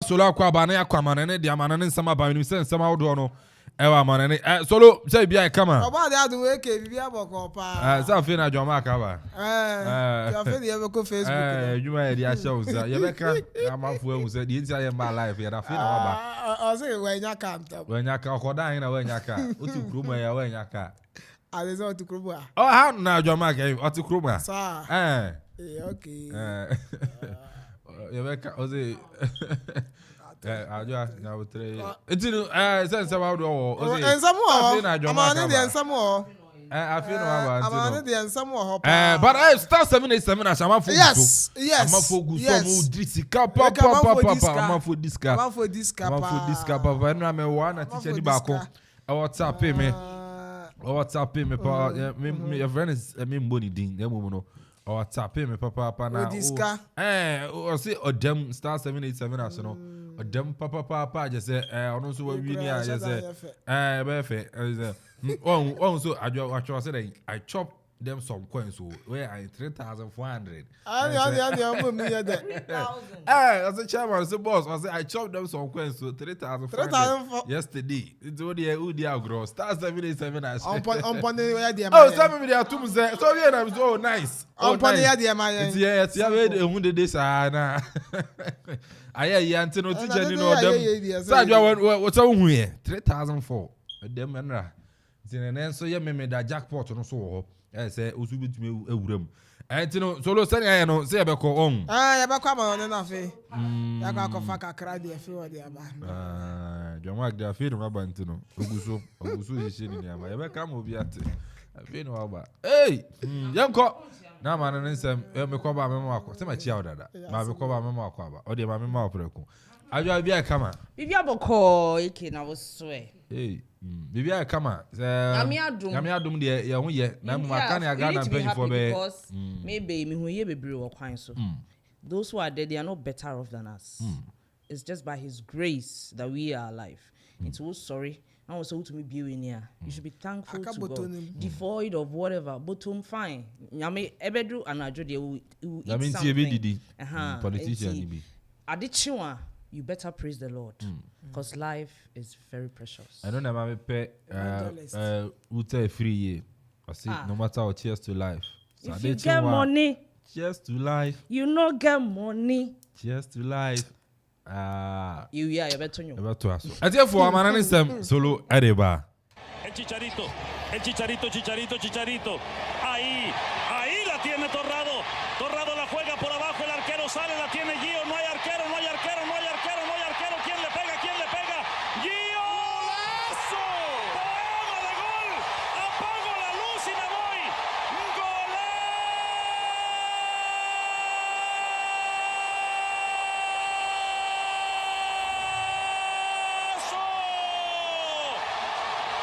solo Akwaba na Akwama ne de amana ne nsama ba ni se nsama wodo no ewa amana ne solo say bia kama oba de adu eke bibia boko pa say afi na Joma Akaba ya afi de be ko Facebook juma ya dia show za ye be ka Amanfo ewu say de ntia ye ma live ya da fi na waba o say we nya ka ntam we nya ka okoda hin na we nya ka otu krumo ya we nya ka ade otu krumo how na Joma ka otu krumo sa okay ye be ka o say ajo na wotre etinu sense wa do o say ensamo amane de ensamo afi no aba amane de ensamo but star 787 as Amanfo yes Amanfo gu so mu disika pa Amanfo diska pa na me wa na teacher ni ba ko WhatsApp me pa me friend is me mboni din na mu no WhatsApp me papa na o say odem star 787 as no odem papa just say ono so we ni a just say be fe on so I said I chop them some coins so where I 3,400 I'm me there I said chairman say boss I said I chop them some coins so 3,400 yesterday it's what the agro star 787 as on where the oh some me there too say so we na so nice on where the man it's yeah we who dey say na aye yanti no teacher ni no dem say what hu here 3,400 dem enra tinene so ye me da jackpot no so ho say osu bitumi ewuram no solo sani aye no say be ko on ye be kwa ma no na fe ya kwa kofa kakra de fe wo de aba Joma de afi no aba ntino oguso yeshe ni ama ye be ka mo bi ate afi no aba yanko na ma no nsem me ko ba me ma akọ se ma chia odada ba me ko ba me ma akọ aba o de ma me ma opreku ajo bia kama bibia boko ike na wo so bibia kama nyame adum de ye ho ye na mu aka na aga na mpanyfo be maybe me hu ye bebre wo kwan so those who are dead they are not better off than us it's just by his grace that we are alive it's so sorry I was so to me be in here you should be thankful to God devoid of whatever bottom fine nyame ebedru anajo de you eat something politician be adichiwa you better praise the Lord because life is very precious. I don't know me pay uta free year. I say no matter what, cheers to life. So if you get money, cheers to life. You no get money. Cheers to life. You better know. Better aso. Ati for amana nsem solo Edeba. El Chicharito. Ahí la tiene Torrado. Torrado la juega por abajo, el arquero sale, la tiene Gio, no hay arquero. ¿Quién le pega? ¡Gio! ¡Golazo! ¡Poema de gol! ¡Apago la luz y me voy! ¡Golazo!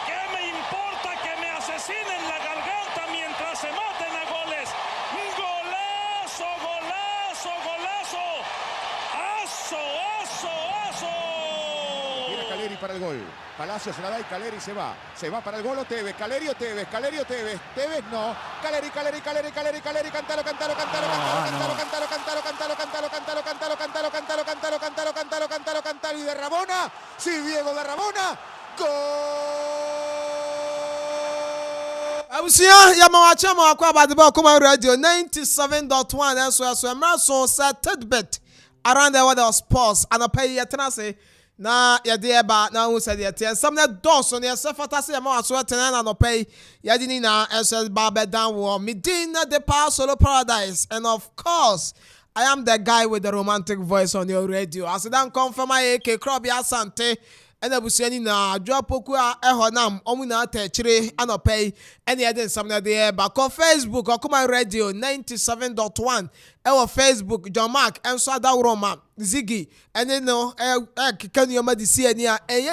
¿Qué me importa que me asesinen la garganta mientras se maten a goles? ¡Golazo! Caleri para el gol. Palacio se la da y Caleri se va. Se va para el gol Tevez. Caleri o Tevez. Tevez no. Caleri. Cantalo. Y de Rabona. Sí, Diego de Rabona. Gol. Abusia yamawacha mawakwa badebe Okoman radio 97.1 and so emra so third bet around the world of sports and pay yetenase na yede ba na hu said yete some na doso na sefata se yamawaso tena na pay yadini na ss barbe down war Medina the Power Solo Paradise and of course I am the guy with the romantic voice on your radio. As I don't confirm my AK Krobi Asante and abusiani na adwapoku a ehonam omu na atechire anopay any other something there back on Facebook Okoman radio 97.1 ewo Facebook John Mark enso adawroma Ziggy and no can you ma di see a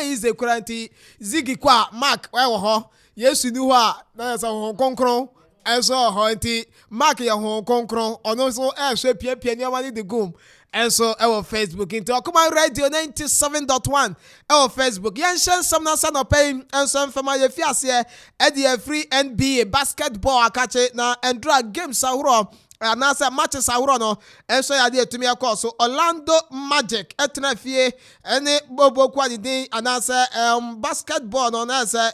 is a quarantine Ziggy kwa Mark ewo ho yesu ni ho a na sa ho konkron enso ho nti Mark ya ho konkron ono so ehwe pia ni amani the gum enso ewo Facebook into Okoman radio 97.1 ewo Facebook yenshen samna sana pay enso mfama ye fiase e free NBA basketball akache na endra games ahuro anasa matches ahoro no enso ya de etumi akọ so Orlando Magic etena fie ene bobo kwani din anasa basketball no na say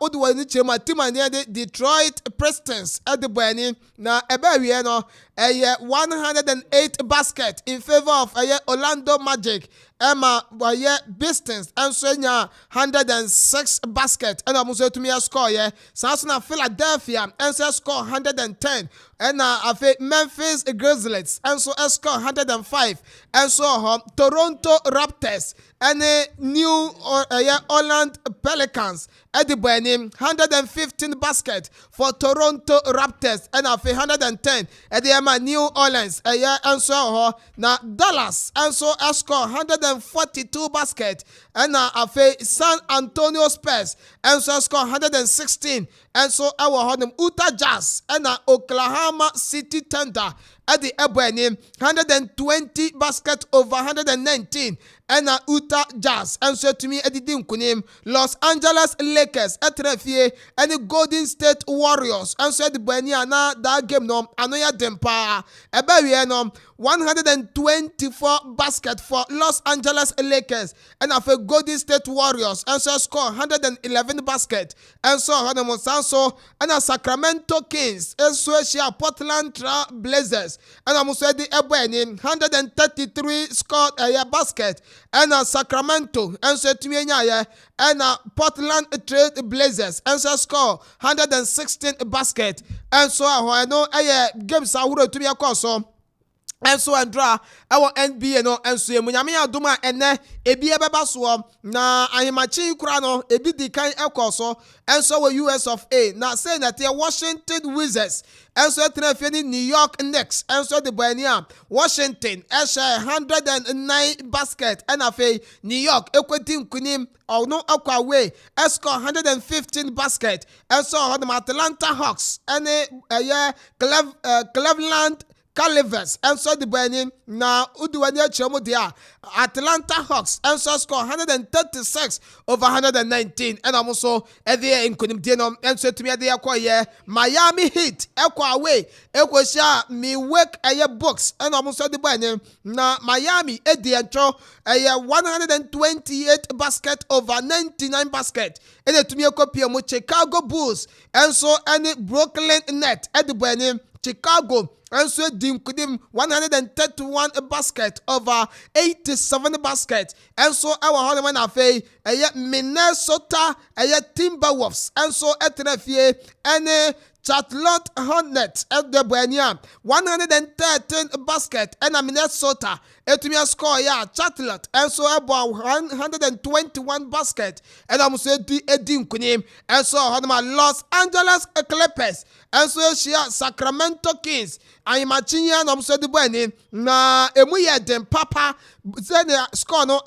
odwa ni chema team ane de Detroit Pistons edebani na ebe wie no 108 basket in favor of Orlando Magic. Emma boye Pistons enso nya 106 basket and amuso to me score Samsung Philadelphia enso score 110 and afi Memphis Grizzlies enso score 105 enso Toronto Raptors and New Orleans Pelicans at the Benin 115 basket for Toronto Raptors and afi 110 at the New Orleans enso na Dallas enso score 142 basket and afi San Antonio Spurs enso score 116 and so our Utah Jazz and Oklahoma City Thunder at the Ebony 120 basket over 119 and Utah Jazz and so to me at the Dinkunim Los Angeles Lakers at Refie and the Golden State Warriors and so the Beniana that game no anoya dempa ebawieno 124 basket for Los Angeles Lakers and after Golden State Warriors and so score 111 basket and so Hanamo and Sacramento Kings and so Portland Trail Blazers and amuso the Ebony 133 scored a basket and Sacramento and so Tumianya and Portland Trail Blazers and so score 116 basket and so I know games ahuro to be a course and so Andra our NBA no and so munyame adoma ene ebi ebeba so na ahimachi kura no ebi di kan ekoso and so US of A na say that the Washington Wizards and so traffic New York Knicks and so the Bania Washington 109 basket and afi New York equity kunim or no aqua way score 115 basket and so the Atlanta Hawks and Cleveland Calivers and so the Benin na Uduania Chomo dia Atlanta Hawks and so score 136 over 119 and also every in Kunimdino and so to me they acquire Miami Heat equa away equasha me work a books and almost the Benin na Miami Ediancho a 128 basket over 99 basket and to me a copy of Chicago Bulls and so any Brooklyn Net at the Benin Chicago and so Dimkudim 131 basket over 87 basket and so our Hollywood Afe Minnesota Timberwolves and so Etrefie and Charlotte Hornets at the Buenia 113 basket and Minnesota Etumia score Charlotte and so about 121 basket and I'm so Edim Kunim and so Los Angeles Clippers and so she Sacramento Kings I imagine I'm so the Bueni na emuye dem papa score no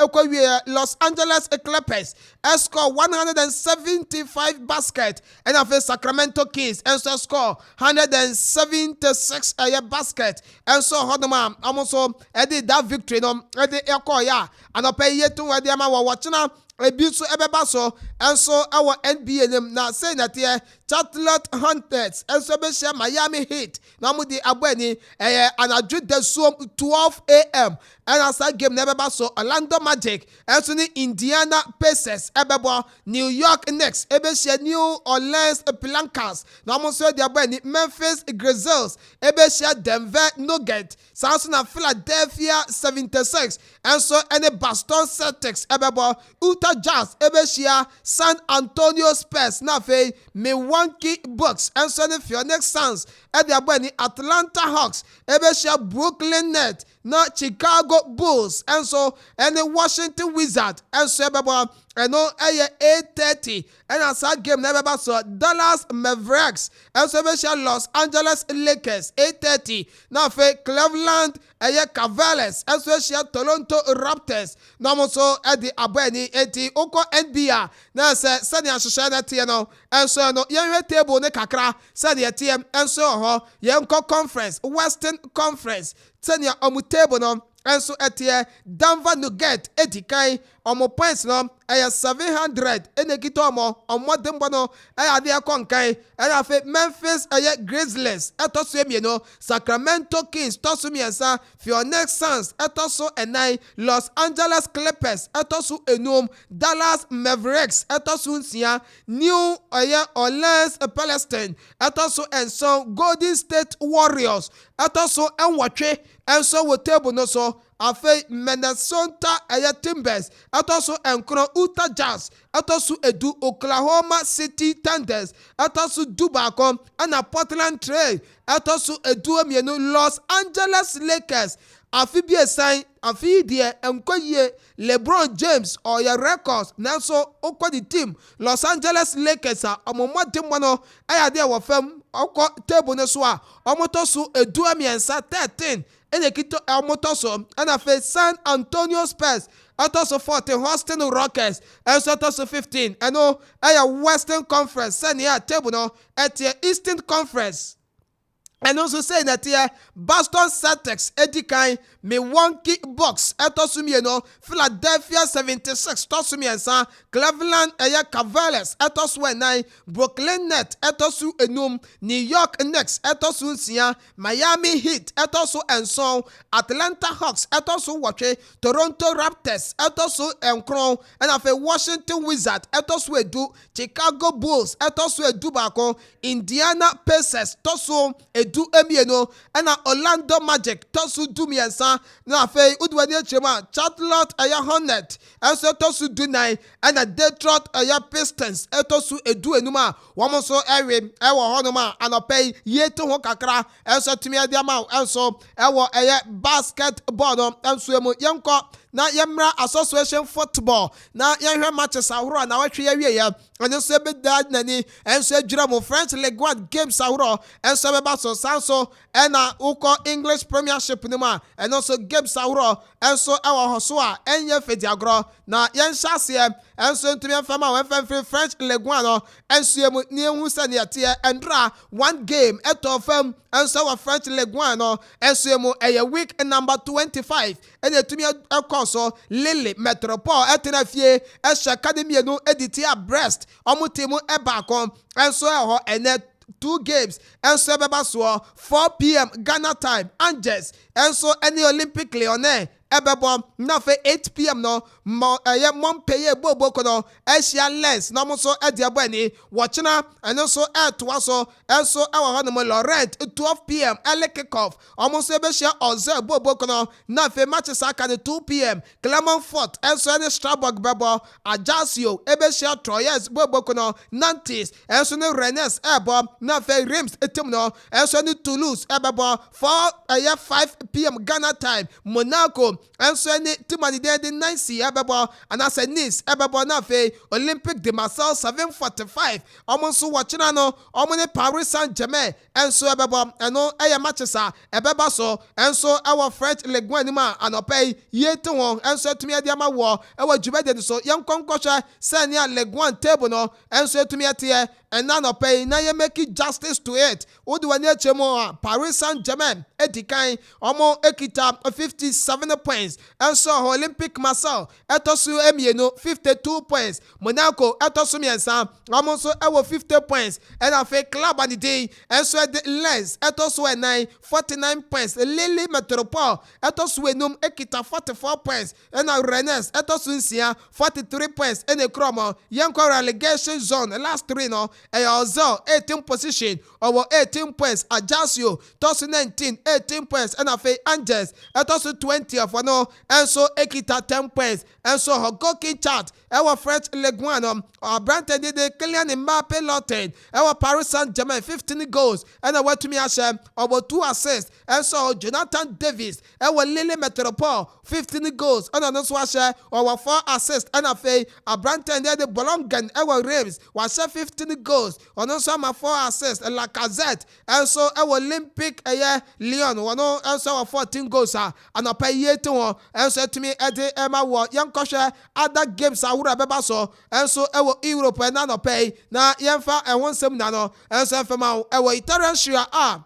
Los Angeles Clippers score 175 basket and after Sacramento Kings and so score 176 basket and so Hodman also edit that victory no edit ekoya and pay yet to where ma watching ebiso ebebaso and so our NBA them na say that here Charlotte Hornets and so be share Miami Heat na mu di abweni and adju the so 12 a.m. and as that game never so Orlando Magic and so Indiana Pacers ebebo New York Knicks ebe share New Orleans Pelicans na mu so di abweni Memphis Grizzlies ebe share Denver Nuggets Samsung Philadelphia 76 and so any Boston Celtics ebebo Utah Jazz ebe share San Antonio Spurs na fe Milwaukee Bucks and so the Phoenix Suns at the abweni Atlanta Hawks ebe share Brooklyn Nets na Chicago Bulls and so and the Washington Wizards and so ebebo and no 8:30 and as that game never so Dallas Mavericks and so ebe share Los Angeles Lakers 8:30 na fe Cleveland Cavaliers and so share Toronto Raptors na mo so at the abweni eti oko NBA na se sani ahwehwe na tie no and so no yenwe table ne kakra sani tie and so ho yenko conference Western Conference sani omu table no enso etie Denver Nuggets edikan omo points no 700 enekito omo dembo no ade akonkan na fe Memphis Grizzlies etoso emieno Sacramento Kings toso miensa Phoenix Suns etoso enai Los Angeles Clippers etoso enum Dallas Mavericks etoso nsia New Orleans Pelicans etoso enso Golden State Warriors etoso enwatwe enso wo table no so afe Minnesota Timbers atoso enkron Utah Jazz atoso edu Oklahoma City Thunders atoso Dubako ana Portland Trail atoso edu emienu Los Angeles Lakers afi bi esan afi die enkoye LeBron James oya records nanso okodi team Los Angeles Lakers a omomodem no ayade wo fam okọ table no so a omotoso edu emiensa 13 enekito elmotoso and afe San Antonio Spurs atoso 14 Houston Rockets also atoso 15 eno aya Western Conference senior table no etie Eastern Conference and also say that here Boston Celtics edikan Milwaukee Bucks etosumieno Philadelphia 76 tosumiensa Cleveland Cavaliers etosu Brooklyn Nets etosu enum New York Knicks etosu nsia Miami Heat etosu enson Atlanta Hawks etosu watwe Toronto Raptors etosu enkron and afe Washington Wizards etosu edu Chicago Bulls etosu edu bako Indiana Pacers tosu edu emieno and Orlando Magic tosu dumiensa na fe udwani chema Charlotte Hornets also tosu du 9 and Detroit Pistons etosu edu enuma womoso ewe honoma anopay yeto ho kakra also tumi adiama also ewo basketball no enso emu yenko na yemra association football na yenhwe matches ahoro na watwe yawie ya ene so be dad nani enso adwira mo French League 1 games ahoro enso be ba so sanso ena uko English Premiership ni ma ene so games ahoro enso ewo hoso a enye fedi agro na yenhyase enso ntumi afama wefem French League 1 no enso emu ni ehu se ne yate endra one game etofam enso wa French League 1 no enso emu week number 25 ene tumi so Lille Metropole etenafie academy no editia Brest omutimu ebakon enso eho ene 2 games enso beba so 4 p.m. Ghana time Angers enso any Olympic Lyonnais ebebo na fe 8 p.m. no Montpellier boboko no Asia Lens no mo so ediabo ani watchna eno so to so enso ewo ho no Laurent 12 p.m. early kickoff almost ebehia Ozel boboko no na fe matches aka 2 p.m. Clermont-Foot enso any Strasbourg bebo Ajaccio ebehia Troyes boboko no Nantes enso ne Rennes ebo na fe Reims etim no enso ne Toulouse ebebo 5 p.m. Ghana time Monaco enso any timani de Nancy ebebo anase Nice ebebo na fe Olympique de Marseille 7:45 almost watching no omone Paris Saint-Germain enso ebebo eno matches a ebeba so enso our French League 1 ma anopay yeto won enso tumi adiama wo ewa jubede so yenkonkosha senia League 1 table no enso tumi atie enanopay na ye make justice to it udwani achemo Paris Saint-Germain edikan omo ekita 57 points enso Olympique Marseille etosu emieno 52 points Monaco etosu miensa omo so ewo 50 points and afa club and day enso de Lens etosu 49 points Lille Metropole etosu enum ekita 44 points and Rennes etosu nsia 43 points and ekromo yenko relegation zone last 3 no Ozel 18 position over 18 points Ajaccio tosu 19 18 points and afa Angers etosu 20 of no enso ekita 10 points enso hockey chart ewa French League 1 Brandon de Kylian Mbappe Lotten ewa Paris Saint-Germain 15 goals and a watumi ashe over 2 assists enso Jonathan Davis ewa Lille Metropole 15 goals and another ashe over 4 assists and afa Brandon de Bolongan ewa Reims was 15 goals onso ma 4 assists and Lacazette enso ewa Olympic Lyon wono enso 14 goals and a pay yeto enso tumi ede ema wo yankoshe other games ahura beba so enso ewo Europe na no pay na yemfa ewonsem na no enso fema ewo Italian Serie A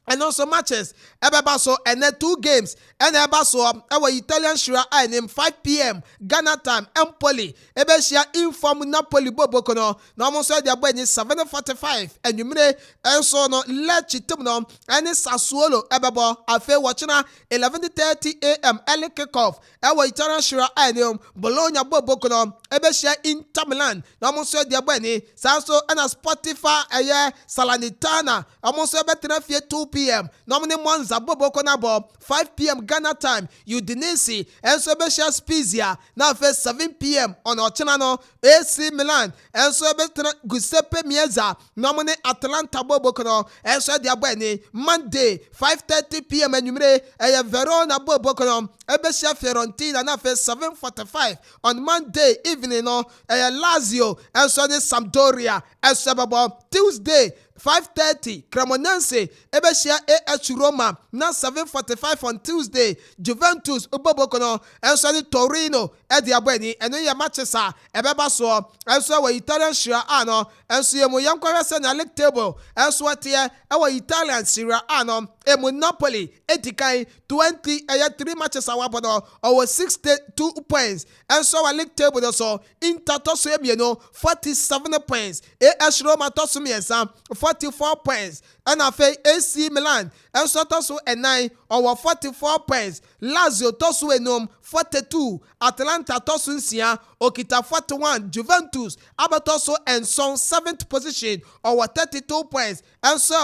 and also matches ebeba so and 2 games and eba so our Italian Shira name 5 p.m. Ghana time Empoli ebeshia inform Napoli bobokono na mo so dia boy ni 7:45 and you mre enso no Lecce team no and Sassuolo ebebo afe watchina 11:30 a.m. early kickoff our Italian Shira name Bologna bobokono ebeshia Inter Milan na mo so dia boy ni sanso and Spotify Salernitana amo so betina fie 2 p.m. Normally Monza Bobo Konabo 5 p.m. Ghana time Udinese and so Besha Spezia now first 7 p.m. on our channel AC Milan and so betina Giuseppe Meazza normally Atalanta Bobo Kono and so dia bweni Monday 5:30 p.m. and Numere Verona Bobo Kono Ebesha Fiorentina now first 7:45 on Monday evening no Lazio and so the Sampdoria and so Tuesday 5:30 Cremonese ebeshia AS Roma na 7:45 on Tuesday Juventus ubobokono enso ni Torino edi abweni eno ya matchesa ebeba so enso we Italian Serie A no enso yemu yankwese na league table enso atie ewa Italian Serie A no emu Napoli edikai 3 matches awabono or 62 points enso wa league table so Inter toso emieno 47 points AS Roma toso miensa 44 points and AC Milan and so tosu and 9 or 44 points. Lazio tosu enum 42. Atalanta tosu nsia okita 41. Juventus abatoso and son 7th position or 32 points. And so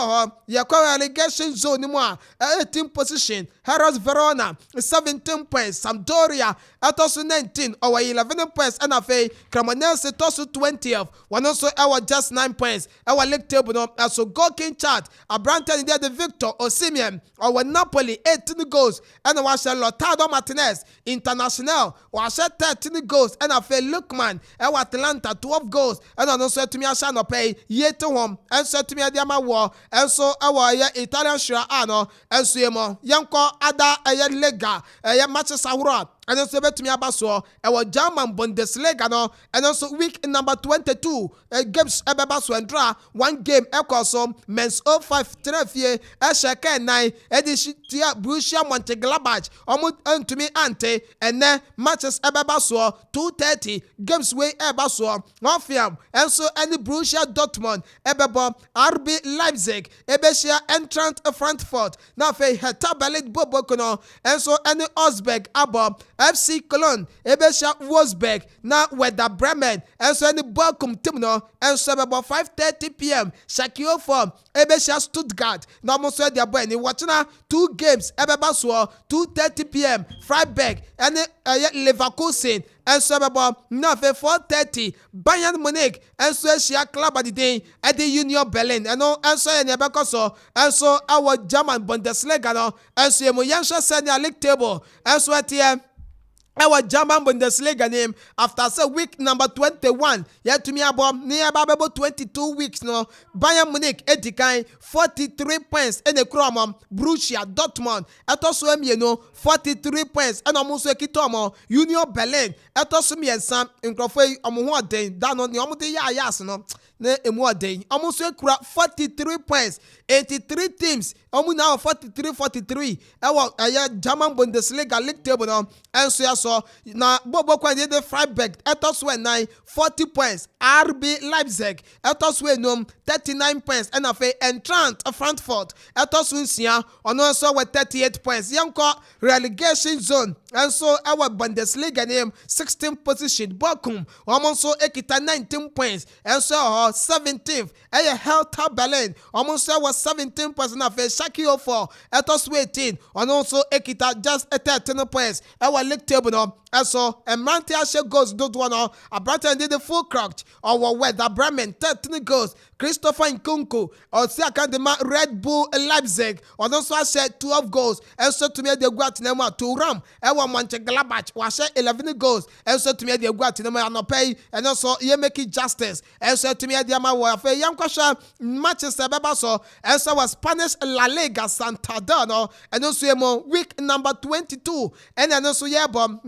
yakwa relegation zone mwa 18th position. Hellas Verona 17 points. Sampdoria atosu 19 or 11 points. And Cremonese tosu 20th. One also our just 9 points. Our league table no so goal king chart. Abranta in the Victor Osimhen our Napoli 18 goals and was Lautaro Martinez International was 13 goals and Lukman and Atalanta 12 goals and also to me no pay yet to home and so to me Diama war and so our Italian Serie A no and so yanko ada lega matches awura and also bet me abaso our German Bundesliga no and also week number 22 games ebebaso and draw 1 game ekoso men's 05 trefie esheke 9 edishia Borussia Mönchengladbach to me ante and then matches ebebaso 2:30 games way ebebaso ofiam and so any Borussia Dortmund ebebo RB Leipzig ebeshia Eintracht Frankfurt now fe Hertha Berlin bobokono and so any Osberg abo FC Cologne ebesha Wolfsburg na Werder Bremen and so any Bochum team no and so about 5:30 p.m. Akropong ebesha Stuttgart na mo so dia boy ni watching 2 games ebeba so 2:30 p.m. Freiburg and Leverkusen and so about 4:30 Bayern Munich and so Asia club at the day at the Union Berlin and so and so our German Bundesliga no and so mo yansha senior league table and so at our German Bundesliga name after say week number 21 yet to me about nearby 22 weeks no Bayern Munich edikai 43 points in the Chromum Borussia Dortmund etoso emieno 43 points and almost ekitomo Union Berlin etoso miensa Nkrofo omo den da no ne omo de ya no na emu den almost ekura 43 points 83 teams omo now 43 ewo German Bundesliga league table no and so na bobo kwa the Freiburg etoso 9 40 points RB Leipzig etoso enum 39 points and Eintracht Frankfurt etoso nsia ono so with 38 points yanko relegation zone and so our Bundesliga name 16th position Bochum almost ekita 19 points and so 17th Hertha Berlin almost was 17 points na Akropong etoso 18 also ekita just 13 points our league table no so Mantia goes do one Abranta did the full cracked or Werder Bremen 13 goals Christopher Nkunku or Siakandema Red Bull Leipzig or also said 12 goals and so to me the Guatemala to Ram Ewa Mönchengladbach was 11 goals and so to me the Guatemala no pay and also you make it justice and so to me me at the Amawa, Yankwasha, Manchester Bebaso, and so was Spanish La Liga Santander, and also week number 22, and then also Yabom,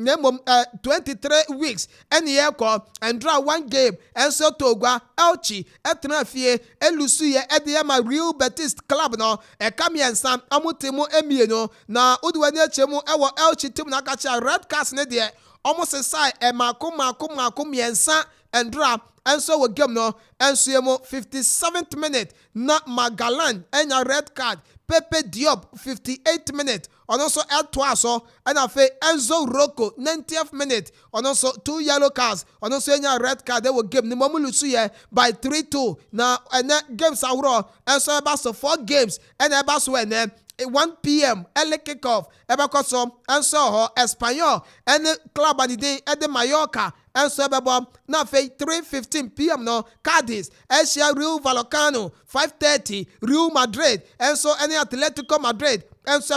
23 weeks, and Yako, and draw one game, and so Toga, Elchi, Etnafie, and Lucia at the Ama Real Betis Club, no, a Kamian Sam, Amutimo Emino, na Udwane Chemo, our Elchi Timnakacha, Red Cast Nedia, almost a side, and Makum, Yensa, and drop, and so we game no, and Suemo 57th minute, not Magalan, and a red card, Pepe Diop 58th minute, and also El Tuaso, and I say Enzo Rocco 90th minute, and also 2 yellow cards, and also a red card, they will give the Momulusuye by 3-2. Now, and that games are raw, and so about 4 games, and about when 1 p.m. early kickoff, Ebakosom, and so Espanyol, and the club and the day at the Mallorca, and so now 3:15 p.m. no Cadiz, Asia Real Vallecano, 5:30 Real Madrid, and so any Atletico Madrid. And so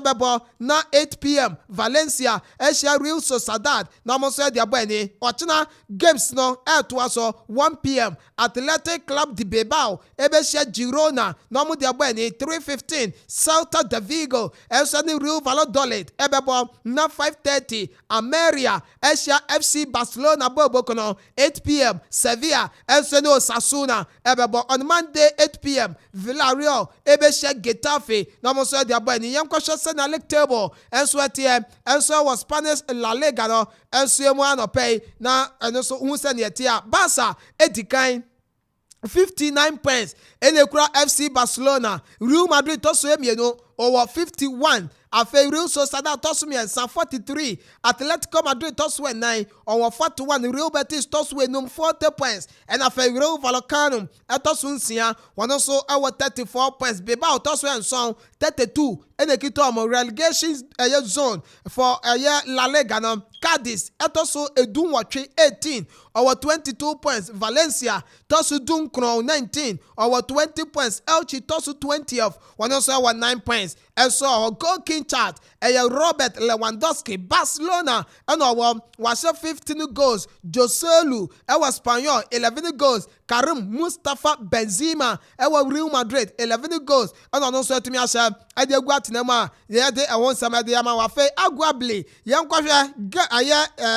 now 8 p.m. Valencia, Asia Real Sociedad, now Monsieur Diabene, Ochina games no to us 1 p.m. Athletic Club de Bilbao, Ebesia Girona, now Diabene 3:15 Celta de Vigo, and so Real Valladolid, Ebebo now 5:30 Ameria, Asia FC Barcelona Bobokono 8 p.m. Sevilla, and so Sasuna, Ebebo on Monday 8 p.m. Villarreal, Ebesia Getafe, now Monsieur Diabene Sena league table and so and so was Spanish La Liga no and so no pay na and so who send here Barca edikan 59 points Elekura FC Barcelona Real Madrid to so emienu over 51 Afe Real Sociedad to so miensa 43 Atletico Madrid to so 9 over 41 Real Betis to so enum 40 points and Afe Real Vallecano to so nsia one also our 34 points Bilbao to so enson 32 and the kito relegation zone for La Liga no Cadiz etoso edun watwe 18 over 22 points Valencia tosu dun kron 19 over 20 points Elche tosu 20th one also our 9 points and so our goal king chart Robert Lewandowski Barcelona and our was 15 goals Joselu our Espanyol 11 goals Karim Mustafa Benzema our Real Madrid 11 goals and also to me as Nema, yeah, they are one some of the Amawafe, Aguabli, young Quafia,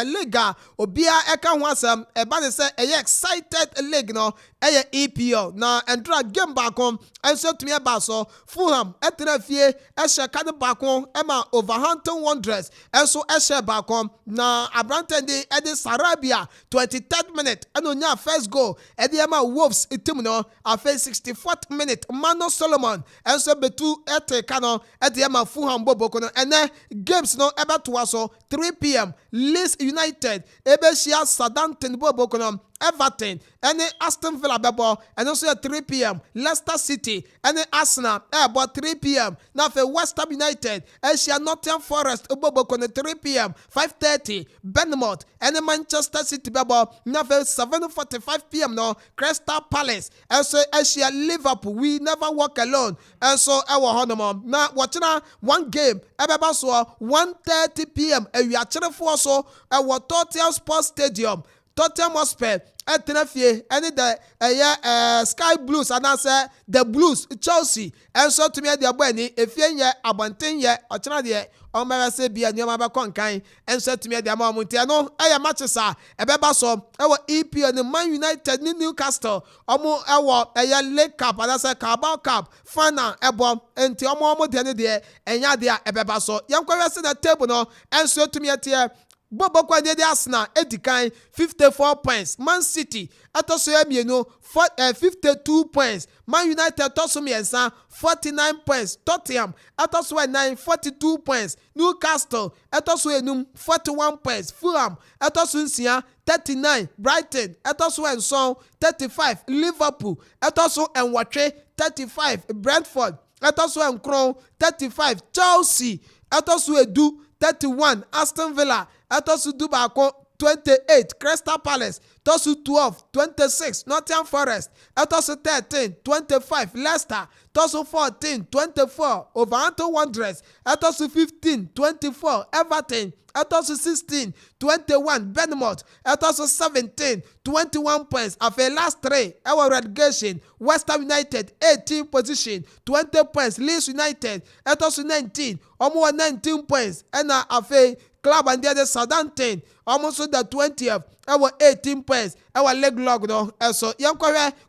Liga, Obia, Eka Wasam, a banner say, a excited leg no, a EPO, now and drag game back home, and so to me about so, Fulham, Etrefie, Esha Can back home, Emma Overhampton Wanderers, and so Esha back home, now Abrantendi, Eddie Sarabia, 23rd minute, and on your first goal, Eddie Emma Wolves, Itimno, a 64th minute, Mano Solomon, and so Betu Ete Kano, at the Emma Fulham Bobokono, and then games no ever to us 3 p.m. Leeds United, Ebesia Southampton Bobokono, Everton, and then Aston Villa Bebo, and also at 3 p.m. Leicester City, and then Arsenal, about 3 p.m. Now for West Ham United, Asia Nottingham Forest, Bobokono 3 p.m. 5:30, Bournemouth, and then Manchester City Bebo, now for 7:45 p.m. No, Crystal Palace, and so Asia Liverpool, we never walk alone, and so our honor now watching one game, Ebeba so 1:30 p.m. and we are cheering for so our Tottenham Sports Stadium. Tottenham Hotspur Etenafie any the Sky Blues and answer the Blues Chelsea and so to me the abani efie ye abanten ye ochana de o mara se bia ni o maba konkan and so to me the amamuntia no aya matches a ebeba so ewo EPL ni Man United ni Newcastle omo ewo League Cup and answer Carabao Cup final ebo enti omo de ne de enya de ebeba so yankwa se na table no and so to me tie Bobo Kwanye de Arsenal edikan 54 points. Man City atoso emienu 52 points. Man United atoso miensa 49 points. Tottenham atoso 9 42 points. Newcastle atoso enum 41 points. Fulham atoso nsia 39. Brighton atoso enson 35. Liverpool atoso enwatwe 35. Brentford atoso enkron 35. Chelsea atoso edu 31. Aston Villa atosu Dubako 28 Crystal Palace, Tosu 12 26 Nottingham Forest, Tosu 13 25 Leicester, Tosu 14 24 Wolverhampton Wanderers, Tosu 15 24 Everton, Tosu 16 21 Bournemouth, Tosu 17 21 points. After last three, our relegation, West Ham United 18 position 20 points, Leeds United, Tosu 19 almost 19 points, and after club and the other Southampton almost the 20th, our 18 points, our leg log no, so young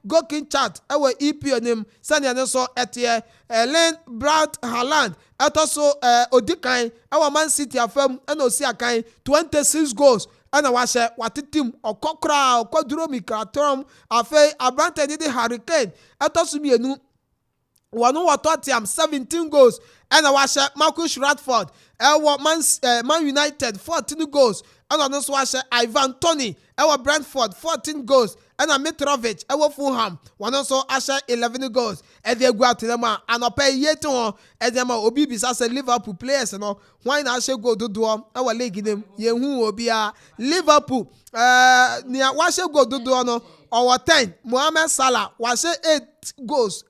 go king chat, our EP on him, Sanya so at here, Len Brad Haaland, at also Odikai, our Man City affirm, and Osiakai, 26 goals. And I was what team or Kokra or Quadromica term, Afe, Abrante did the Hurricane, at also be a new one over Tottenham 17 goals, and I was Marcus Rashford, Man United 14 goals, and I was Ivan Toney, our Brentford 14 goals, and a Mitrovic, our Fulham, one also Asher 11 goals, and they go out to them and I pay yet on and them Obibis as a Liverpool players, and why not shall go to do our league in them, ye who will be a Liverpool, near what shall go to do no. Our 10, Mohamed Salah was 8 goals,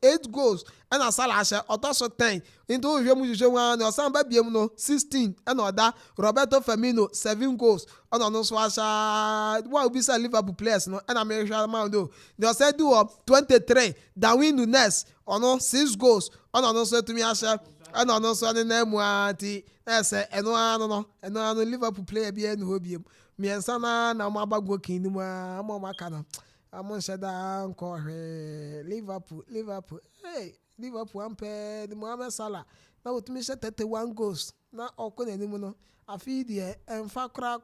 and a Salah also 10. Into Yamujan or some baby 16, and other Roberto Firmino 7 goals. On no swasha, what will be some Liverpool players, no, and American Mando. They said do up 23, Darwin Nunes, or no 6 goals. On no so to me, Asha, and on no so the name Wanti, and no Liverpool player be and Hobium. Me and Sana, now my bag working, Mama Kana. I'm on Shadan, Liverpool. Hey, Liverpool, I'm paid the Mohamed Salah. Now, with me, 31 goals. Now, Okon anymore. I feed here and cra.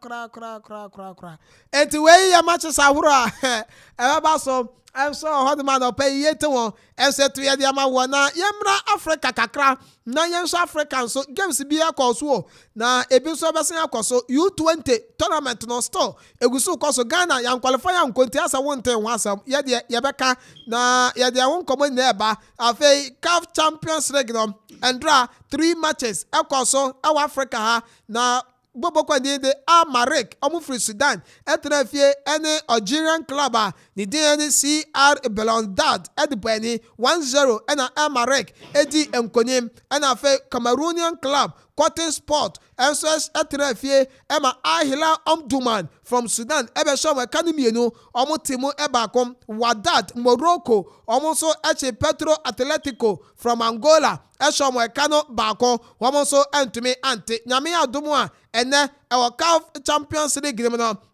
And to weigh your matches, I so I'm so hard man of pay yet one and said to Yama wana Yamra Africa Kakra, Nayans African, so games be a cause war. Now, a bit so so U20 tournament no store. It was so cause Ghana, young qualifier and Contiasa won't tell once up. Yabeka, na Yadia won't come in there, but I fay CAF Champions League and draw 3 matches. Elcoso, our Africa, na. Bobo kwa de Amarek omufri Sudan etrefie ene Algerian club ni de CR Belondad edbeni 1-0 ena Amarek edi enkonim ena fe Cameroonian club Cotton Sport ensos etrefie ema Ahila Omdurman from Sudan ebe show academy no omotimu ebakom Wydad Morocco omoso eche Petro Atletico from Angola Eshomo Kano Bako, Womoso Antumi Anti, Nyamia Dumua, and then our CAF Champions League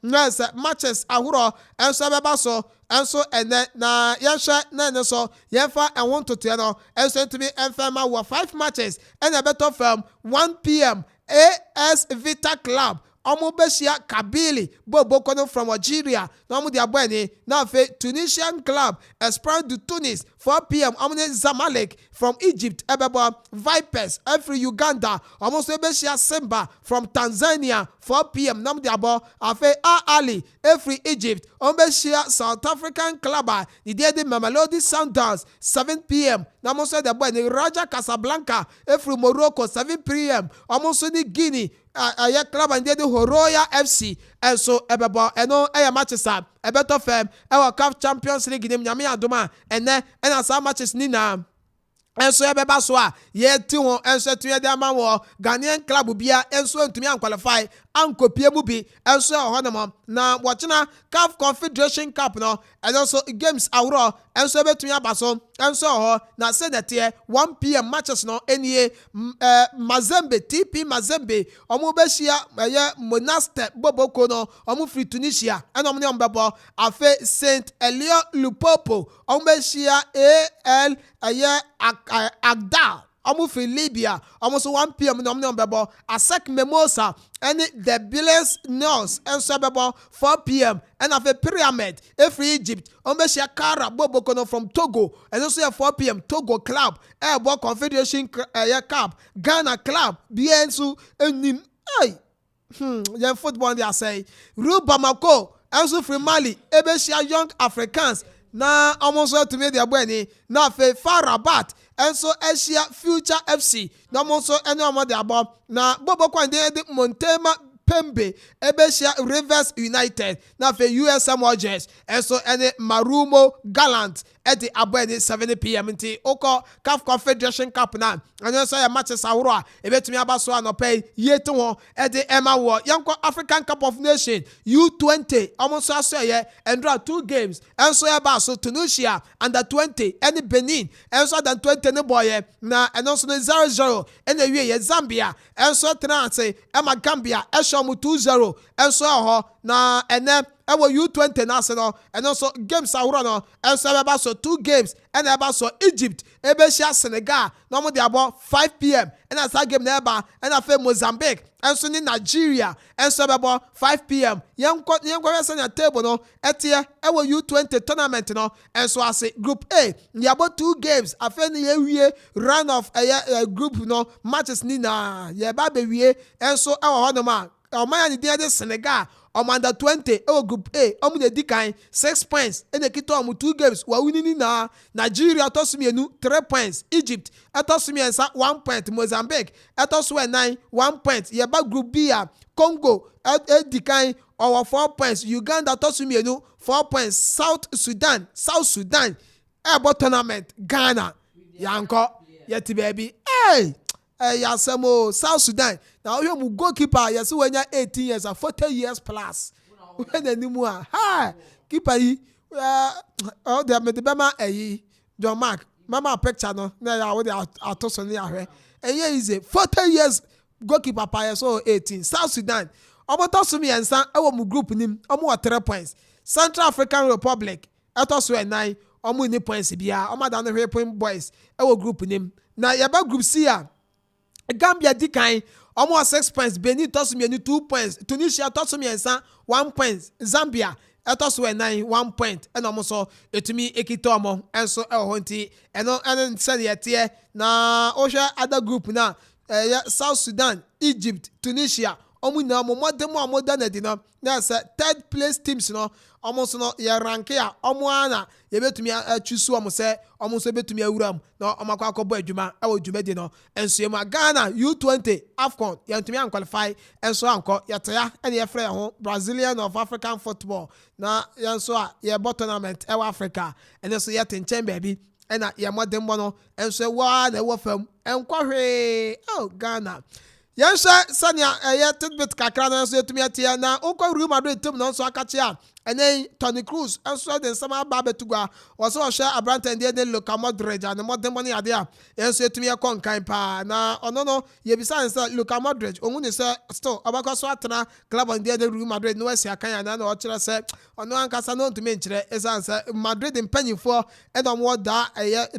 nurse matches Ahuro, and Sababaso, and so and then na Yasha Nanaso, Yefa and 1 to 10, and sent to me and Fema were 5 matches, and a better firm 1 p.m. AS Vita Club. Omobesia Kabili, Bobokono from Algeria, Namu Diabweni, Nafe, Tunisian club, Esperance de Tunis, 4 p.m. Omne Zamalek from Egypt, Ebeba, Vipers, every Uganda, almost Omobesia Simba from Tanzania, 4 p.m. Namu Diabo, Afe Ali, every Egypt, Omobesia South African club, the day the Mamelodi Sundowns, 7 p.m. Namu Diabweni, Raja Casablanca, every Morocco, 7 p.m. Almost the Guinea. A club and the Horoya FC and so ebebo eno eya matches up ebeto fam our CAF Champions League nim nyame adoma ene na sa matches ni na enso ebeba so a ye ti won enso tu ye de ama wo Ghanaian club bia enso ntumi an qualify ankopie mu bi enso honam na watchina CAF Confederation Cup no and also games awro enso betumi abaso enso ho na senate 1 p.m. matches no enie Mazembe TP Mazembe omo behia ye Monastir Boboko no omo free Tunisia and omo ne ombebo afe Saint Elio Lupopo omo behia AL aye Agda almost for Libya, almost 1 p.m. no Asek Mimosa, and the Billis Nose, and Sababo 4 p.m. and of a Pyramid, every Egypt, Ombeshia Kara Bobokono from Togo, and also at 4 p.m. Togo Club, Airborne Confederation Cup, Ghana Club, Biensu, and Nim. Hey, young football, they say, Rubamako, also from Mali, Ebeshia Young Africans. Na almost to me their bweni na fe Farabat and so Asia Future FC na almost any of the above na Bobo Kwande Montema Pembe Ebesia Rivers United na fe USM Warriors enso ene Marumo Gallant at the abwene 7 p.m. nti oko CAF Confederation Cup na anya so ya matches awro a ebetumi abaso anopay yete ho at the Emma War yanko African Cup of Nation U20 almost so ye endra 2 games enso ya baso Tunisia under 20 any Benin enso than 20 ne boy na enso 0-0 ene wie ye Zambia enso trance Emma Gambia eshomu 2-0 enso ho na ene ewo U20 national and also games ahuro no enso eba so 2 games and eba so Egypt ebesia Senegal no mo dey about 5 p.m. and as that game na eba and afa Mozambique enso ni Nigeria enso eba 5 p.m. yenko senior table no etie ewo U20 tournament no enso ase group A ni about 2 games afa ni yewie round of group no matches ni na ye ba be wie enso ewo hono ma Omaya ni dey Senegal under 20 group A de dikan 6 points and ekito 2 games wa winning na Nigeria tosumienu 3 points Egypt atosumiensa 1 point Mozambique atosuwe 9 1 point yeba group B Congo dikan 4 points Uganda tosumienu 4 points South Sudan ebo tournament Ghana yanko yeti baby yasemo South Sudan now you mu goalkeeper yasu wenya 18 years and 40 years plus when animu ha keeper yi all the medebema John Mark mama picture no na ya we atoso ni ahwe eye is 40 years goalkeeper pa yaso 18 South Sudan obotoso mi ensa ewo mu group nim omo 3 points Central African Republic atoso 9 omo ni points bia omo da no hwe point boys ewo group nim na yaba group C Gambia dikan almost 6 points Benin tosumienu 2 points Tunisia tosumiensa 1 point Zambia etosuwe 9 1 point and almost etumi ekitomo enso ehonti eno enen senior na osha other group na South Sudan Egypt Tunisia omuna modemo amodana dino na say third place teams no almost no ye rank ya omuana ye betumi achusu omse almost betumi awuram na omakwa akobo adwuma awo dwuma di no enso ye ma Ghana U20 AFCON ye ntumi an qualify enso anko yetaya ene ye frɛ ho Brazilian of African football na yenso a ye tournament ewa Africa ene so ye tenchen baby ena ye modemo no enso wa na wo fam enkwahwe Ghana Yansha Sanya tidbit kakra na so etumi atia na ukọ Real Madrid team na so akache a ene Toni Kroos enso den sama ba betugwa oso ohwe Abrante de Luka Modric and modern money ade a enso etumi akọ nkan pa na ono no ye bisa nsa Luka Modric ohun ni se still abakọ so atena club on de Real Madrid no asi akan na o kire se ono ankasa no ntumi nkire esansa Madrid mpanyifo edo da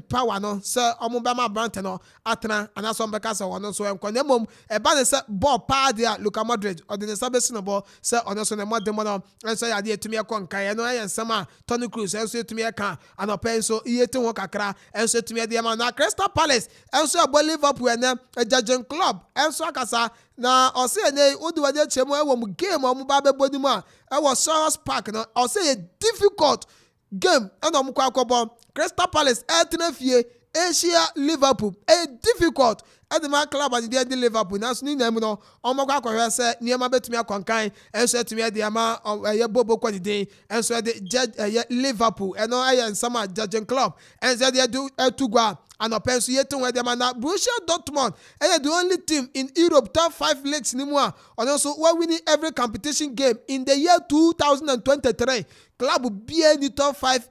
power no se omo ba ma Abrante no atena anaso mbeka se ono so enko na mom ba ne se ball pa dia Luka Modric odine sabesi no ball se ono so ne modern no enso ya de etumi akọ nkan no ensama Toni Kroos enso etumi aka anopa enso iyete ho kakra enso etumi de ma na Crystal Palace enso abo Liverpool ene Jurgen Klopp enso akasa na ose ene oduwade chemo ewo mu game omu ba bebodi mu a ewo Selhurst Park no ose a difficult game eno mu kwa akobo Crystal Palace etnefie Asia Liverpool a difficult Edema club and the Liverpool na so ni na mu no omo kwa kwahwe se niema betumi akonkan enso etumi de ama ye bobo kwadide enso de Liverpool eno ayen sama Jurgen Klopp enso de do etugwa anopenso yetu we de na Borussia Dortmund the only team in Europe top 5 leagues ni mu a also winning every competition game in the year 2023 club be in the top 5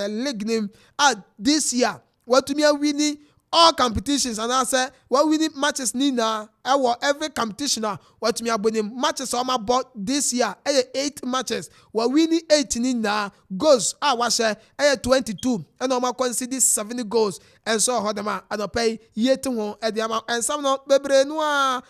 league name this year what to me winning all competitions and I say what we need matches nina every competition what me abonim matches on my board this year 8 matches what we need 8 nina goals was 22 and on my consider 70 goals and so hodema and pay yet and some no bebre no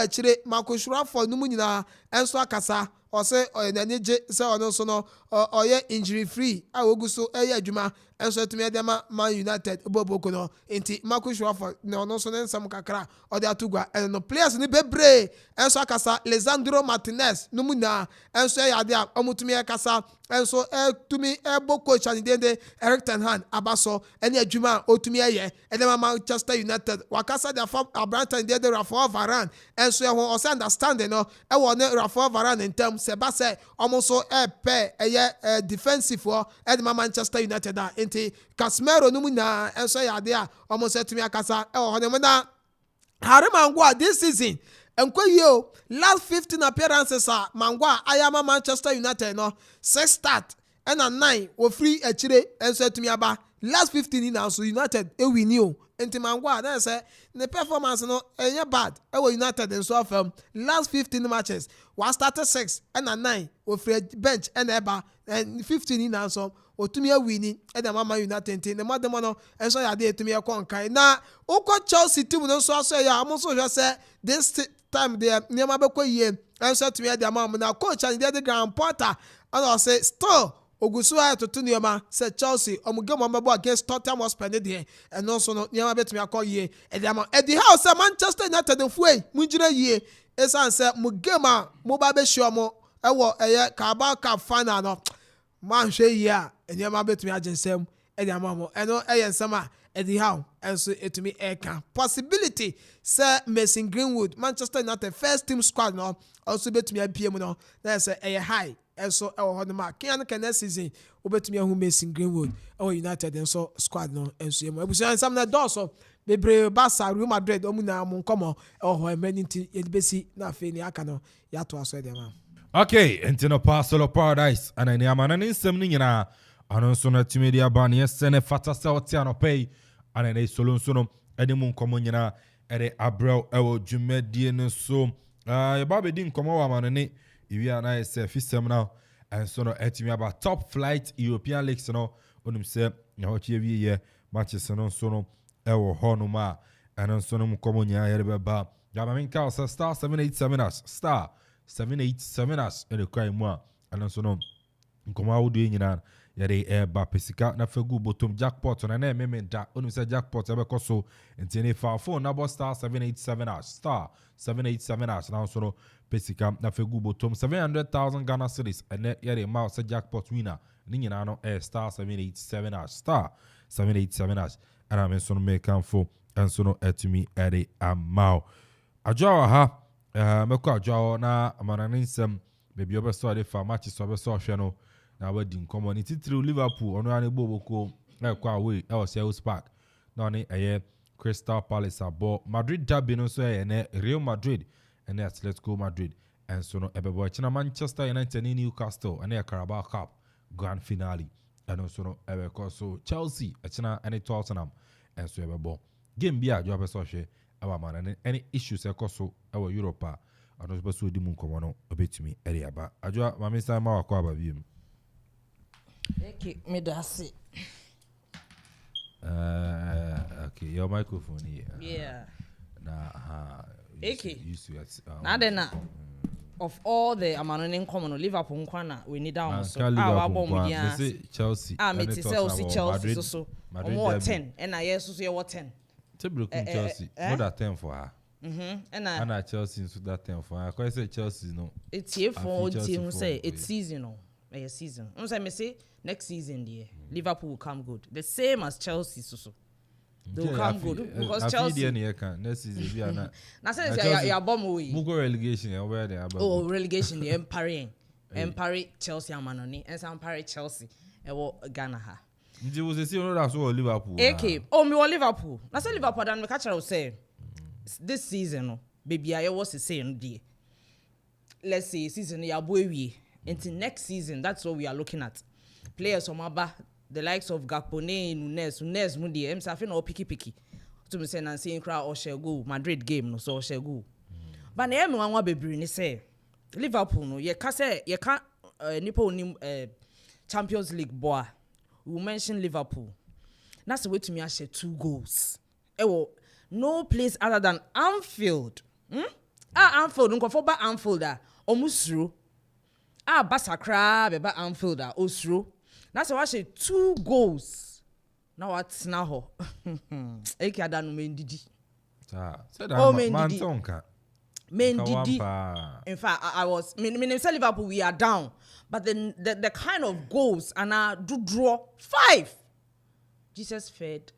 chire makoshura for no nyina enso akasa ose onanije se ono so no oye injury free a oguso eye adwuma enso etumi edema Man United boboko no enti Marcus Rashford no no so nsam kakra ode atugwa no players ni bebre enso akasa Lisandro Martinez no mu na enso yade a omutumi akasa enso etumi ebo coach and dende Erik ten Hag abaso ene adwuma otumi eye edema Manchester United wakasa da fam Abraham dende Rafael Varane enso e ho o understanding no e wo ne Rafael Varane in terms seba se omoso epe eye defensive for edema Manchester United da enti Casemiro no mu na enso yade a omoso etumi akasa e wo ne na Harry Maguire this season enkoyo last 15 appearances Maguire ayama Manchester United no 6 start and 9 wo free achire enso etumi aba last 15 na so United e win o enti Maguire na say the performance no enye bad e wo United enso afam last 15 matches one started 6 and 9 wo free bench and eba and 15 na so otumi awini e da mama United enti ne mademo no enso ya de etumi e konkan na ukọ Chelsea team no so aso ya amoso hwe say this time there niam abekọ yie enso etumi e da mama na coach and the Graham Potter and say still ogusu ayo to niam say Chelsea omugemo mbebo against Tottenham Hotspur there and also no niam abetumi akọ yie e da the house Manchester United fuei munjire yie esan say mugema mo ba be show mo e wo eye Carabao Cup final no man hwe yie a enyama betumi agensem edi amamo eno eyensema edi how enso etumi eka possibility say Mason Greenwood Manchester United first team squad no also betumi apiem no na say eye high enso ewo ho no ma kian ka next season obetumi ahu Mason Greenwood ewo United enso squad no enso emo ebusia nsam na doso bebre Barca Real Madrid omu na mo nkomo ewo ho emeniti edibesi na afi ni aka no yato aso edi ama. Okay, into the Parcel of Paradise and any amana insem ni nyina anonso na timedia ban yesene fata se otiano pay and any solonso no ede mu nkomo nyina ede abrel ewo dwumedie no so ba be di nkomo wa manone iwi na se fisem now and so no etimi aba top flight European leagues no onum se na hochie wi ye matches no so no ewo hono ma anonso no nkomo nyina yere beba Jamaminka star 787 us star 787 us in the crime moi and also no nkomo awudu nyina yare ba pesika na fegu bottom jackpot na na mementa onu se jackpot ebe koso ntini fa phone na star 787 us star 787 us na also no pesika na fegu bottom 700,000 Ghana cedis and yare ma se jackpot winner ni nyina no star 787 us star 787 us and I'm so no make amfo and so no etimi ere amao ajawa ha meko ajawa na amananisem baby obeso ade fa match so obeso hwe no na wadi nkomo ni titiri Liverpool ono ane boboko na kwa away e Selhurst Park na oni eye Crystal Palace abo Madrid derby no so eye Real Madrid and Atletico Madrid and so no ebebo china Manchester United ni Newcastle and Carabao Cup grand finale and also no ebeko so Chelsea china and Tottenham and so ebebo game bia jo obeso hwe aba man any issues ekoso ewo Europa and also so di mu nkomo no obetumi ere aba ajo mamisa ma wakwa aba biem. Okay, me that's okay, your microphone here. Yeah. Nah, Okay. Now then, of all the Amanonin common Liverpool nkwana we need down so Chelsea. Me to Chelsea so more 10 and I yes so what 10. Chelsea. More than 10 for her. And Chelsea so that 10 for her. I say Chelsea no. It's here for team say it's seasonal. A season. I say next season there Liverpool will come good. The same as Chelsea so. They will come good because Chelsea next season we are not. Now say you bomb away. Mugo relegation where they are. Oh, relegation the Empire Chelsea Amanoni and some Empire Chelsea e wo Ghana ha. Nti wo say no that so Liverpool. Okay. Oh, me Liverpool. Now say Liverpool dan me catch her say this season no baby I was saying there. Let's say season ya boy until next season that's what we are looking at. Players from Aba, the likes of Gakpone, Nunes Mundi, Msafi no picky. To me say and saying crowd or shall go Madrid game no so shall go. But na me wan bebre ni say Liverpool no ye ka say ye ka nipo ni Champions League boy. We mention Liverpool. That's the way to me I share 2 goals. No place other than Anfield. Anfield nko for ba Anfield omusro basakra beba Anfield osro na se wa she 2 goals na what na ho eki ada no mendidi said man tonka Mendidi. In fact, I was. Say Liverpool, we are down, but then the kind of goals and do draw 5. Jesus fed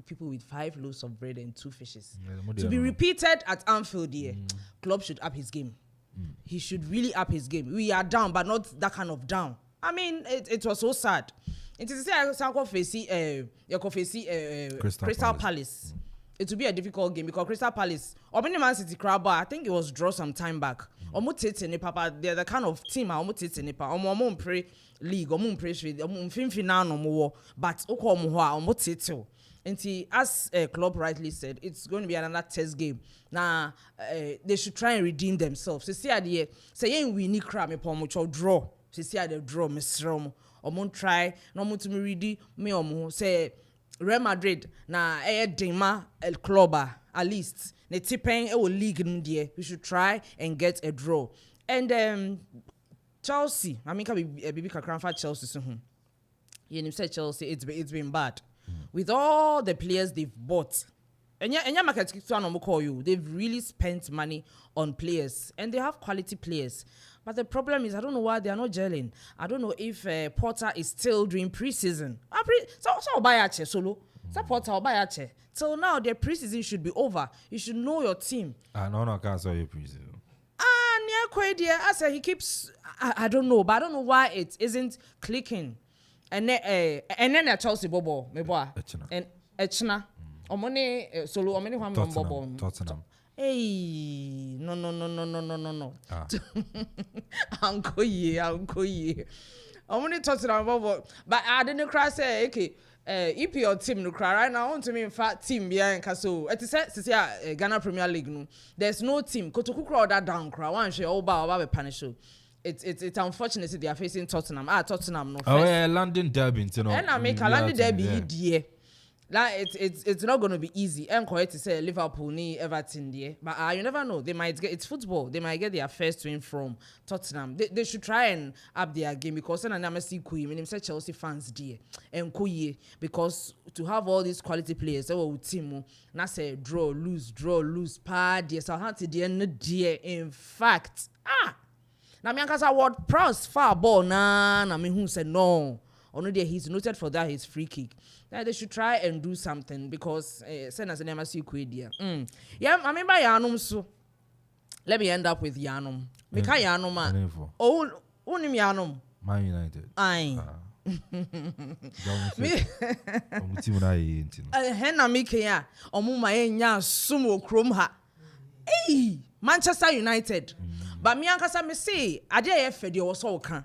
people with 5 loaves of bread and 2 fishes. To be repeated at Anfield here, club should up his game. He should really up his game. We are down, but not that kind of down. I mean, it was so sad. It is Crystal Palace. It will be a difficult game because Crystal Palace or Man City crowd, I think it was draw some time back. Papa, they're the kind of team I pray league pray final no more, but and as club rightly said, it's going to be another test game. Now they should try and redeem themselves. So see say we need crowd me draw. So see the draw Mr. Try no to me ready me say Real Madrid na Dima El Club at least ne tipen e league there. We should try and get a draw. And Chelsea, I mean can be a baby kakranfa Chelsea so you say Chelsea it's been bad with all the players they've bought. And yeah market call you. They've really spent money on players and they have quality players. But the problem is, I don't know why they are not gelling. I don't know if Porter is still doing preseason. So buy a solo. So Porter buy a chair. Till now, their preseason should be over. You should know your team. No, can't say your preseason. Near Quadia, I said he keeps. I don't know, but I don't know why it isn't clicking. And then a Chelsea bobo, me boy, and Echna, or money solo, or many one bobo. Tottenham. Hey, no. Uncle ye. I'm only talking about, but I didn't cry say, okay, EPL team no cry right now. I want to me in fact team behind Castle. It is Ghana Premier League no. There's no team. Kotoku crowd that down cry. One share all about punish. It's unfortunate they are facing Tottenham. Tottenham no. Oh yeah, London derby, you know. And I make a London derby dear. Like it's not going to be easy. I'm quite to say Liverpool ni Everton there, but you never know. They might get it's football. They might get their first win from Tottenham. They should try and up their game because then I'm see Kui. When say Chelsea fans there and Kui because to have all these quality players, they will team. Na say draw lose. Pa there Southampton there no there. In fact, na me ankasa word press far ball na me who said no. Only he's noted for that his free kick. Now they should try and do something because send us an MSC Quadia. Yeah, I remember Yanum so. Let me end up with Yanum. Mika Yanum man. Oh, only Yanum. Man United. Aye. Henna Mika Omuma enya sumo kromha. Hey, Manchester United. But me ankasa me say ade ye fede wo so kan.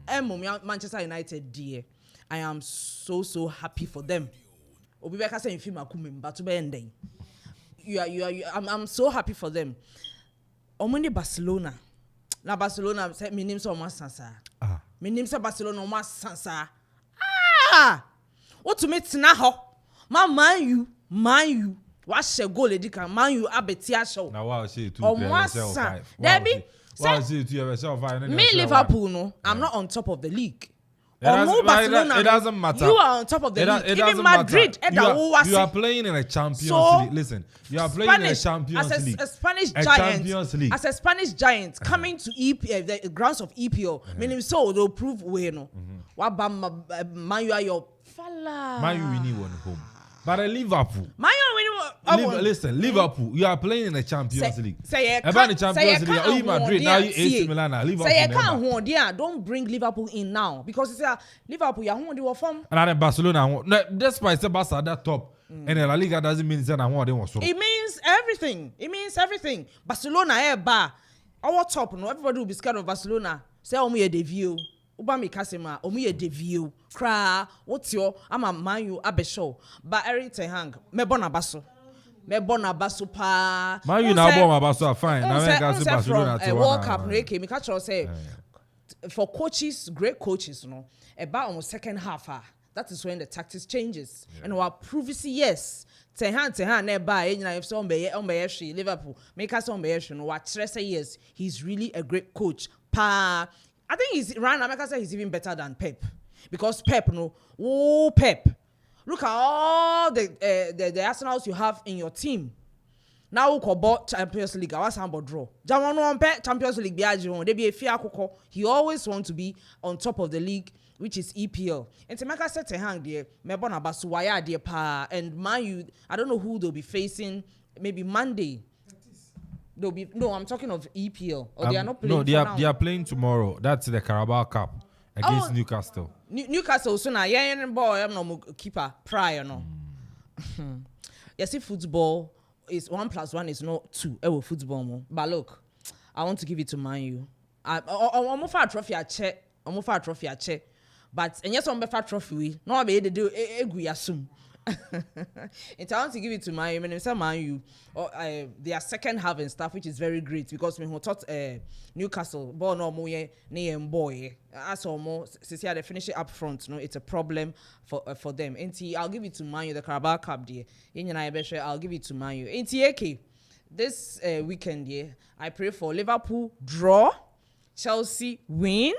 Manchester United dear. I am so happy for them. Obi beka say film akumem but to be ending. I'm so happy for them. Omoni Barcelona. Na Barcelona say me name so Sansa. Me name say Barcelona o Sansa. What to me tina ho? Man you. What she goal edika Man you abetia show. Na wa say 2 Debbie me Liverpool no, I'm not on top of the league. Barcelona, it doesn't matter. You are on top of the league. Even Madrid, you are playing in a Champions League. Listen, you are playing in a Champions League. As a Spanish giant, as a Spanish giant coming to the grounds of EPL. Meaning so they'll prove where no. Man, you are your fella. Man, you winning one home. But Liverpool. Listen, Liverpool, you are playing in the Champions League. About the Champions League, you Madrid, now you AC Milan, Liverpool. Say you can't hold there. Don't bring Liverpool in now because it's Liverpool. You want to form. And then Barcelona, despite the Barca at that top, and La Liga doesn't mean that I want them also. It means everything. Barcelona, bar our top. No, everybody will be scared of Barcelona. Say, oh, me the view. Ubami Kasima, omuye deview, cry, what's your ama man you abesho, but everything hang, me bona baso pa. Man you na bona baso fine. Now I can see Barcelona to World Cup. No, okay, me catch you say for coaches, great coaches, no, about almost second half. that is when the tactics changes. And our privacy, yes. Tehan nearby, you know, if some be Liverpool, make us on be no what say yes, he's really a great coach. I think he's right now, I say he's even better than Pep. Because Pep, Pep. Look at all the arsenals you have in your team. Now we bought Champions League. I was about draw. Champions League. They be a fear. He always want to be on top of the league, which is EPL. And to make us set a hand there, Mebona Basuwaya dear pa and Man, I don't know who they'll be facing. Maybe Monday. They'll be I'm talking of EPL. Or they are not playing. No, they are playing tomorrow. That's the Carabao Cup against Newcastle. Newcastle so now boy I'm no keeper prior no. You see football is 1 + 1 is not 2. Football more. But look, I want to give it to Man U. I'm for a trophy at check. But and yes, I'm for trophy. We no be able to do egu assume. And I want to give it to Man U. When say Man U, their second half and stuff, which is very great because when we thought Newcastle ball no more near boy. As almost since they finish it up front, no, it's a problem for them. And I'll give it to Man U, the Carabao Cup there. I'll give it to Man U. And okay, this weekend yeah, I pray for Liverpool draw, Chelsea win,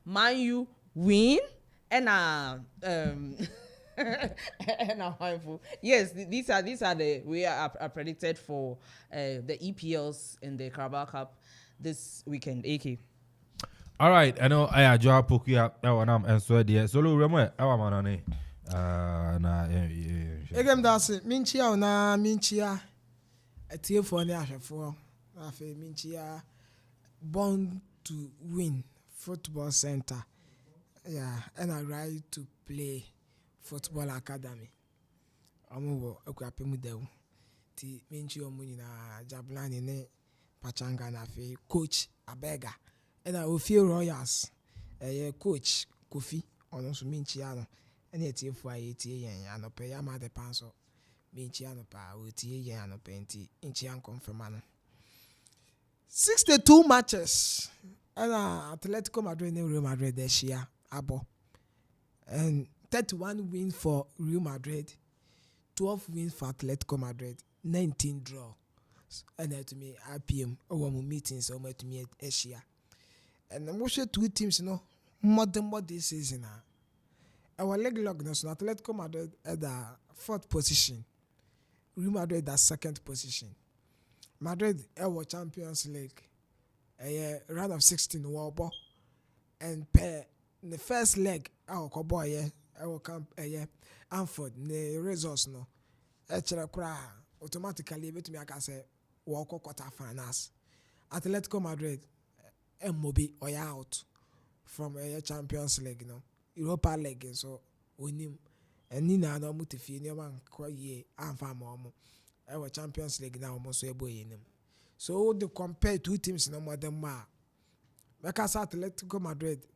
Man U win, and and Amanfo. Yes, these are the we are predicted for the EPLs in the Carabao Cup this weekend. AK. All right, I know I draw Pokia. And so dear. Solo Remo, our manane. Egem dase minchia na minchia etiefo ne ahwefo afa minchia born to win football center. Yeah, and I right to play football academy. Amuwo Akuapem dew. Ti minchi omuni na Jablani ne Pachanga na fe coach Abega. And I will feel Royals. Coach Kofi ono so minchi ano. And yet if I eat yen ano pay ama de panso. Minchi ano pa uti yen ano penti inchi an confirmano. 62 matches. And Atletico Madrid and Real Madrid this year. Abo. And 31 wins for Real Madrid, 12 wins for Atletico Madrid, 19 draw. And to me, IPM, our meetings, or to me, Asia. And I'm watching 2 teams, more this season. Our leg log, Atletico Madrid at the 4th position, Real Madrid at 2nd position. Madrid, our Champions League, a round of 16 World Ball, and the first leg, our boy, our camp Anford the results no automatically bet me I can say walk quarterfinals. Atletico Madrid Mobi or out from a Champions League Europa League so we him and Nina no mutifi ni man kwa ye anfa mo our Champions League now almost so boy him. So the compare 2 teams no more than ma because Atletico Madrid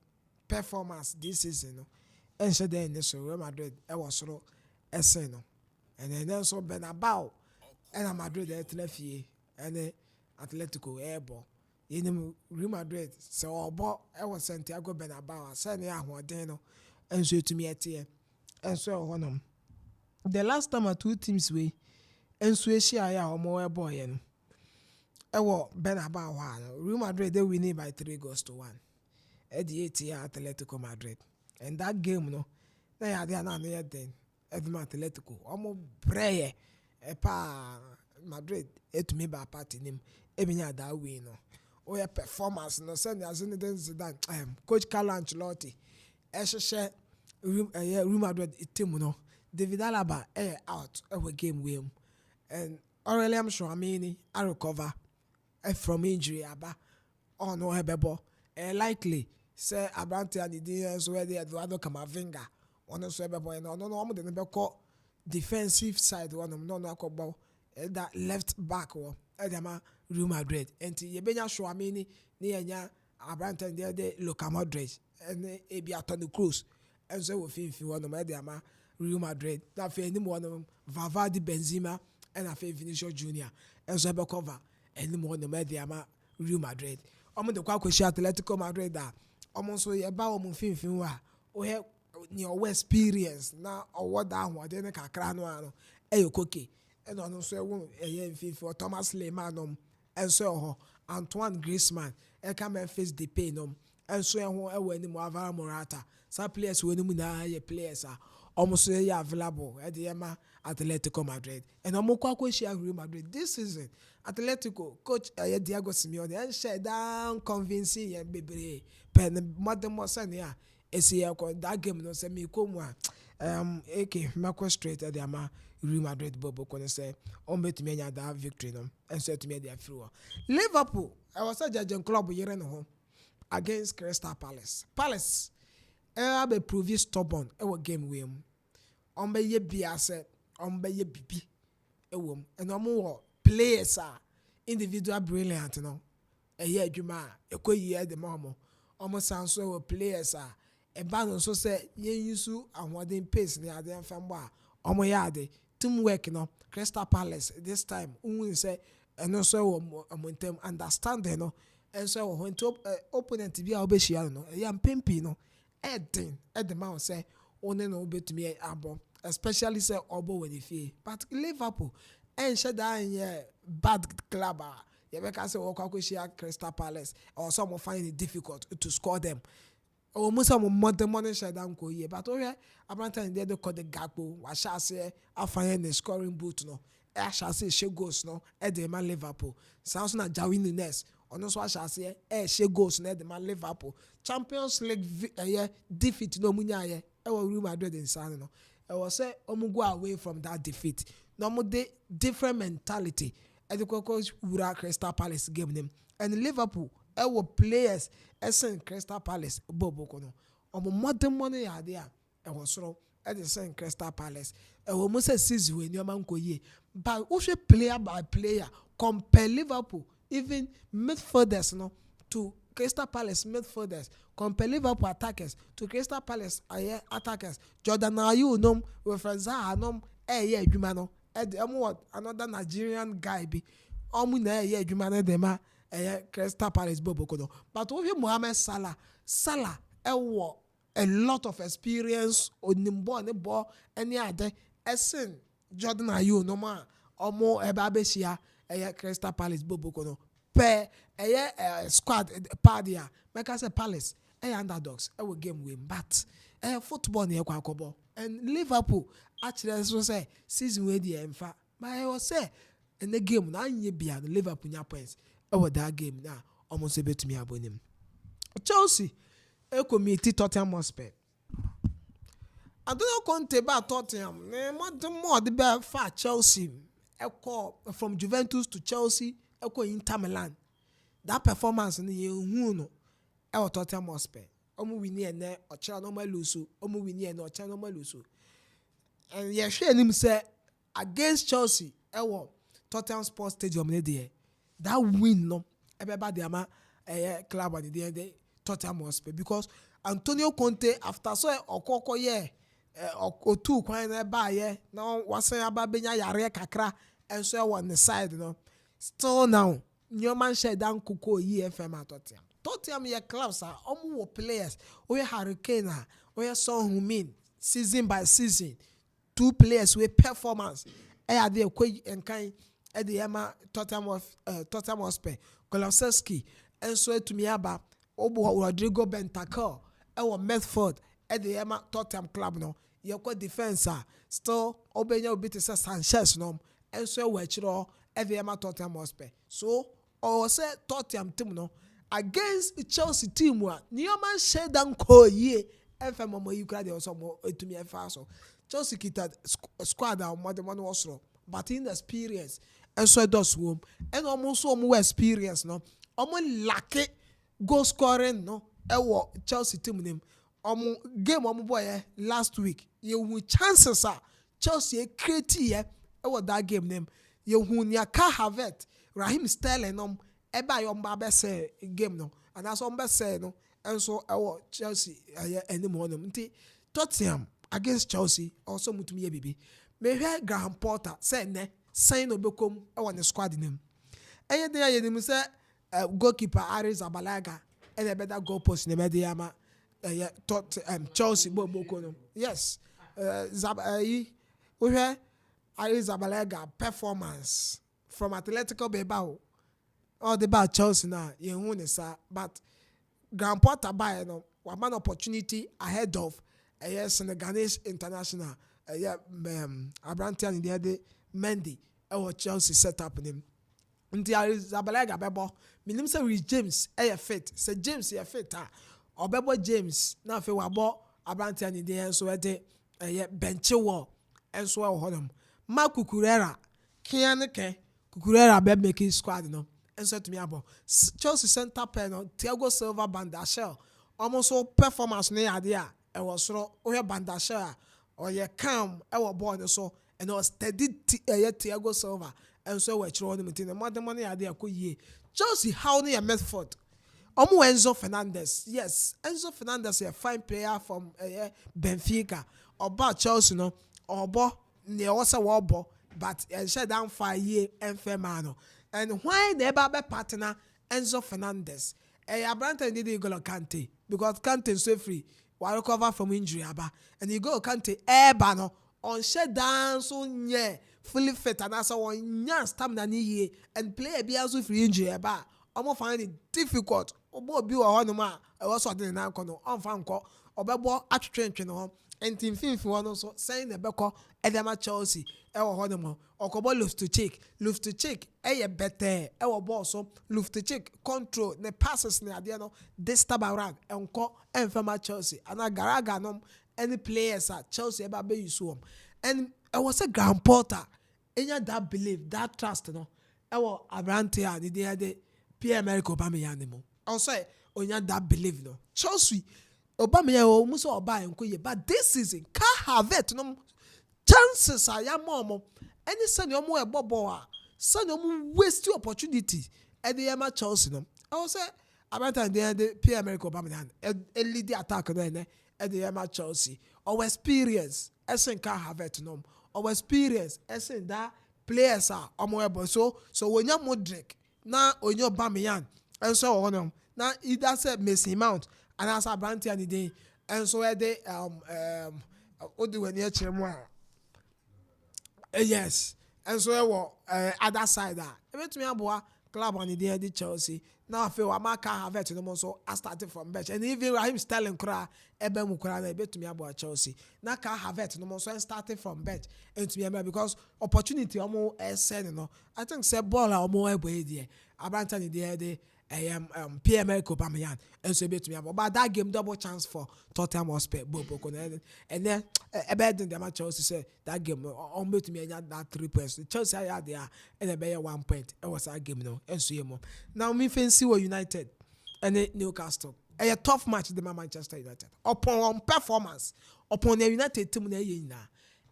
performance this season and so then so Real Madrid was so esseno and then so Bernabeu and Madrid at and Atletico airball in Real Madrid so obo was Santiago Bernabeu send ya hodeno and so to me at here and so on the last time 2 teams we and so share ya omo boy no ewo Bernabeu Real Madrid they win by 3-1 at the 8 Atletico Madrid. And that game, they had another then. Edmund Atletico, almost prayer. Madrid, it me by party name. Ebina that win. Oh, your performance, no send as in the Coach Carlo Ancelotti. Real Madrid, team, David Alaba, out of a game win. And Aurelian Chouameni, I recover from injury. Oh, no, Hebebo. Likely. Say Abante and the DNS where they Eduardo Camavinga. One of boy no the number call defensive side one no about that left back or Edama Real Madrid. And Yebenya Chouameni near Abante and the Luka Modric and Ebia Toni Kroos. And so we think one of Edama Real Madrid. That for any one of them Valverde Benzema and a Vinicius Junior. And so cover any more of Edama Real Madrid. I'm the Atletico Madrid that almost we about finfin wa o he your experience na or that one then kakra no ano koke and on so for Thomas Lehmann and so Antoine Griezmann e come and face the pain and so e ni mo Alvaro Morata some players we ni na players almost available at the Atletico Madrid and Real Madrid this season. Atletico coach Diego Simeone and shut down convincing and baby pen madam wasania that game no say me come Marco straight at the Real Madrid bobo kon say bet me that victory no and say to me they through Liverpool I was a judging club year no home against Crystal Palace be prove stubborn game we be ye biase be ye bibi and players are individual brilliant no adwuma ekoyi the mama almost sound so players are e ba no so say yen yusu ahwodin pace ni ade mfambo a yade teamwork no Crystal Palace this time we say and so montem understanding no and so when to opponent bi a obehia no yam pempi no edin the man say one no betumi abo especially say obo when e but Liverpool and shut down bad club. You can say Crystal Palace or some find it difficult to score them. Or most of the money shut down go here. But okay, apparently they call the Gakpo. I shall say I find the scoring boot no. I shall say she goes no. The man Liverpool. Sounds like Darwin Nunes. On also I shall say she goes no. The man Liverpool. Champions League defeat no munya Real Madrid in San no. I was say go away from that defeat. No more different mentality. As the coach would Crystal Palace game them and Liverpool. Our players as in Crystal Palace Bobo Kono. Modern money are there. I was so at the same Crystal Palace. I will most season when your man go ye. But also player by player compare Liverpool even midfielders no to Crystal Palace midfielders compare Liverpool attackers to Crystal Palace attackers. Jordan Ayew no with Zaha no adwuma no. Another Nigerian guy be na adwuma no dem Crystal Palace Bobo Kono. But with Mohamed Salah a lot of experience onimbo ne ball any other essen Jordan Ayew no ma omo eba besia Crystal Palace Bobo Kono pe squad party make I say Palace underdogs will game win but football ne kwakobo and Liverpool actually so say season we dey emfa but I was say in the game na anye bia no Liverpool nya points that game na almost betumi abonim Chelsea committee Tottenham Hotspur I don't know Conte about Tottenham more the best for Chelsea from Juventus to Chelsea Inter Milan that performance ni hu no Tottenham Hotspur win ene ocha no ma lose win ene ocha no ma lose and ye hwe nim say against Chelsea Tottenham Sports Stadium ne there that win no everybody ama club at the end Tottenham Hotspur because Antonio Conte after so okoko ye otu kwan na ba ye na wasan aba benya yare kakra and so on the side no still now new man share down kuko yi FM at Tottenham ye clubs are players we Hurricane we Son Heung-min season by season 2 players with performance are there and kind at the Emma Tottenham Hotspur Kulusevski and so to me about Rodrigo Bentancur our Medford at the Emma Tottenham club no you got defense still Obenya bit Sanchez no and so we at the Emma Tottenham Hotspur so or say Tottenham team no against Chelsea team wa Newman share down ko ye FM mo you crowd also mo to me so Chelsea kita squad more than one was but in experience and so does home and almost more experience no lack goal scoring no Chelsea team name game boy last week you chances Chelsea create here that game name you nya Kai Havertz Raheem Sterling eba yomba bese game no and that's on bese no and so Chelsea anymore no nti Tottenham against Chelsea also mutumi bibi me hwe Graham Potter say ne sign obekom the squad name eye dey ayenim say goalkeeper Aris Abalaga and a better goal post ne be dey ama Chelsea Boboko. Yes. We hear Zabalega performance from Atletico Bilbao. All the bad Chelsea now, but Grandpa Tabai, one opportunity ahead of a Senegalese international, Abrantian in the other Mendy, our Chelsea set up in him. Until Zabalega Bebo, minim say James, fit, say James, fit, or Bebo James, now if you were bought Abrantian in the end, so at a bench war, and so hold him. Mark Cucurella, Kianeke, Cucurella, bed making squad, and so to me about Chelsea center pen, Thiago Silva Bandashell, almost all performance near idea, and was so or Bandashell, or ye calm, our boy, so, and was steady Thiago Silva, and so we're throwing him in the money idea could ye. Chelsea, how near Medford. Enzo Fernandez, yes, Enzo Fernandez, a fine player from Benfica, or about Chelsea, no, or bo near also wobble, but shut down 5 year and Femano. And why the Baba partner Enzo Fernandez? Abranta did go Kante because Kante is so free. While recover from injury, and you go Kante bano on shut down so yeah, fully fit and also one young stamina ye and play a biazu free injury about. I'm find it difficult. Obo bi wa hono ma also dey na nko no on fa nko obebo atwetwentwe no and team finfi one so saying the beko edema Chelsea e wo hono mo okobo lose to check e better e wo ball so lose to check control the passes na ade no this time around enko enfema Chelsea ana garaga no any players at Chelsea eba be use them and I was a grand porter enya that belief that trust no e wo abrante a de Pierre-Emerick Aubameyang anymore. I'll say, onya that believe no. Chelsea, Aubameyang almost all buy and but this season, can't have it. No chances are ya more. Any son you more a boboa, son you waste your opportunity. At the Emma Chelsea no. I'll say, about the Pierre-Emerick Aubameyang, a lead the attack then at the Emma Chelsea. Our experience, Essen can't have it no. Our experience, Essen that players are more so when you Modric. Now, on your Bamiyan, and so on. Now, it does a Mason Mount, and as a Branty and the day, and so at the what do we need to yes, and so other side that. Even to me, about club on the day of Chelsea. Now, I feel I can't have it no more, so I started from bench, and even Raheem Sterling cry, Eben Mukura, I bet to me about Chelsea. Now, can't have it no more, so I started from bench, and to me because opportunity almost said, you know, I think say ball or more way there. About the Pierre-Emerick Aubameyang, and so bet to me about but that game double chance for Tottenham Hotspur, and then a bad in the match Chelsea said that game on bet to me that 3 points. Chelsea had there and a better 1 point. It was a game no, and so you now me fancy were United and Newcastle. A tough match the Manchester United upon performance upon the United team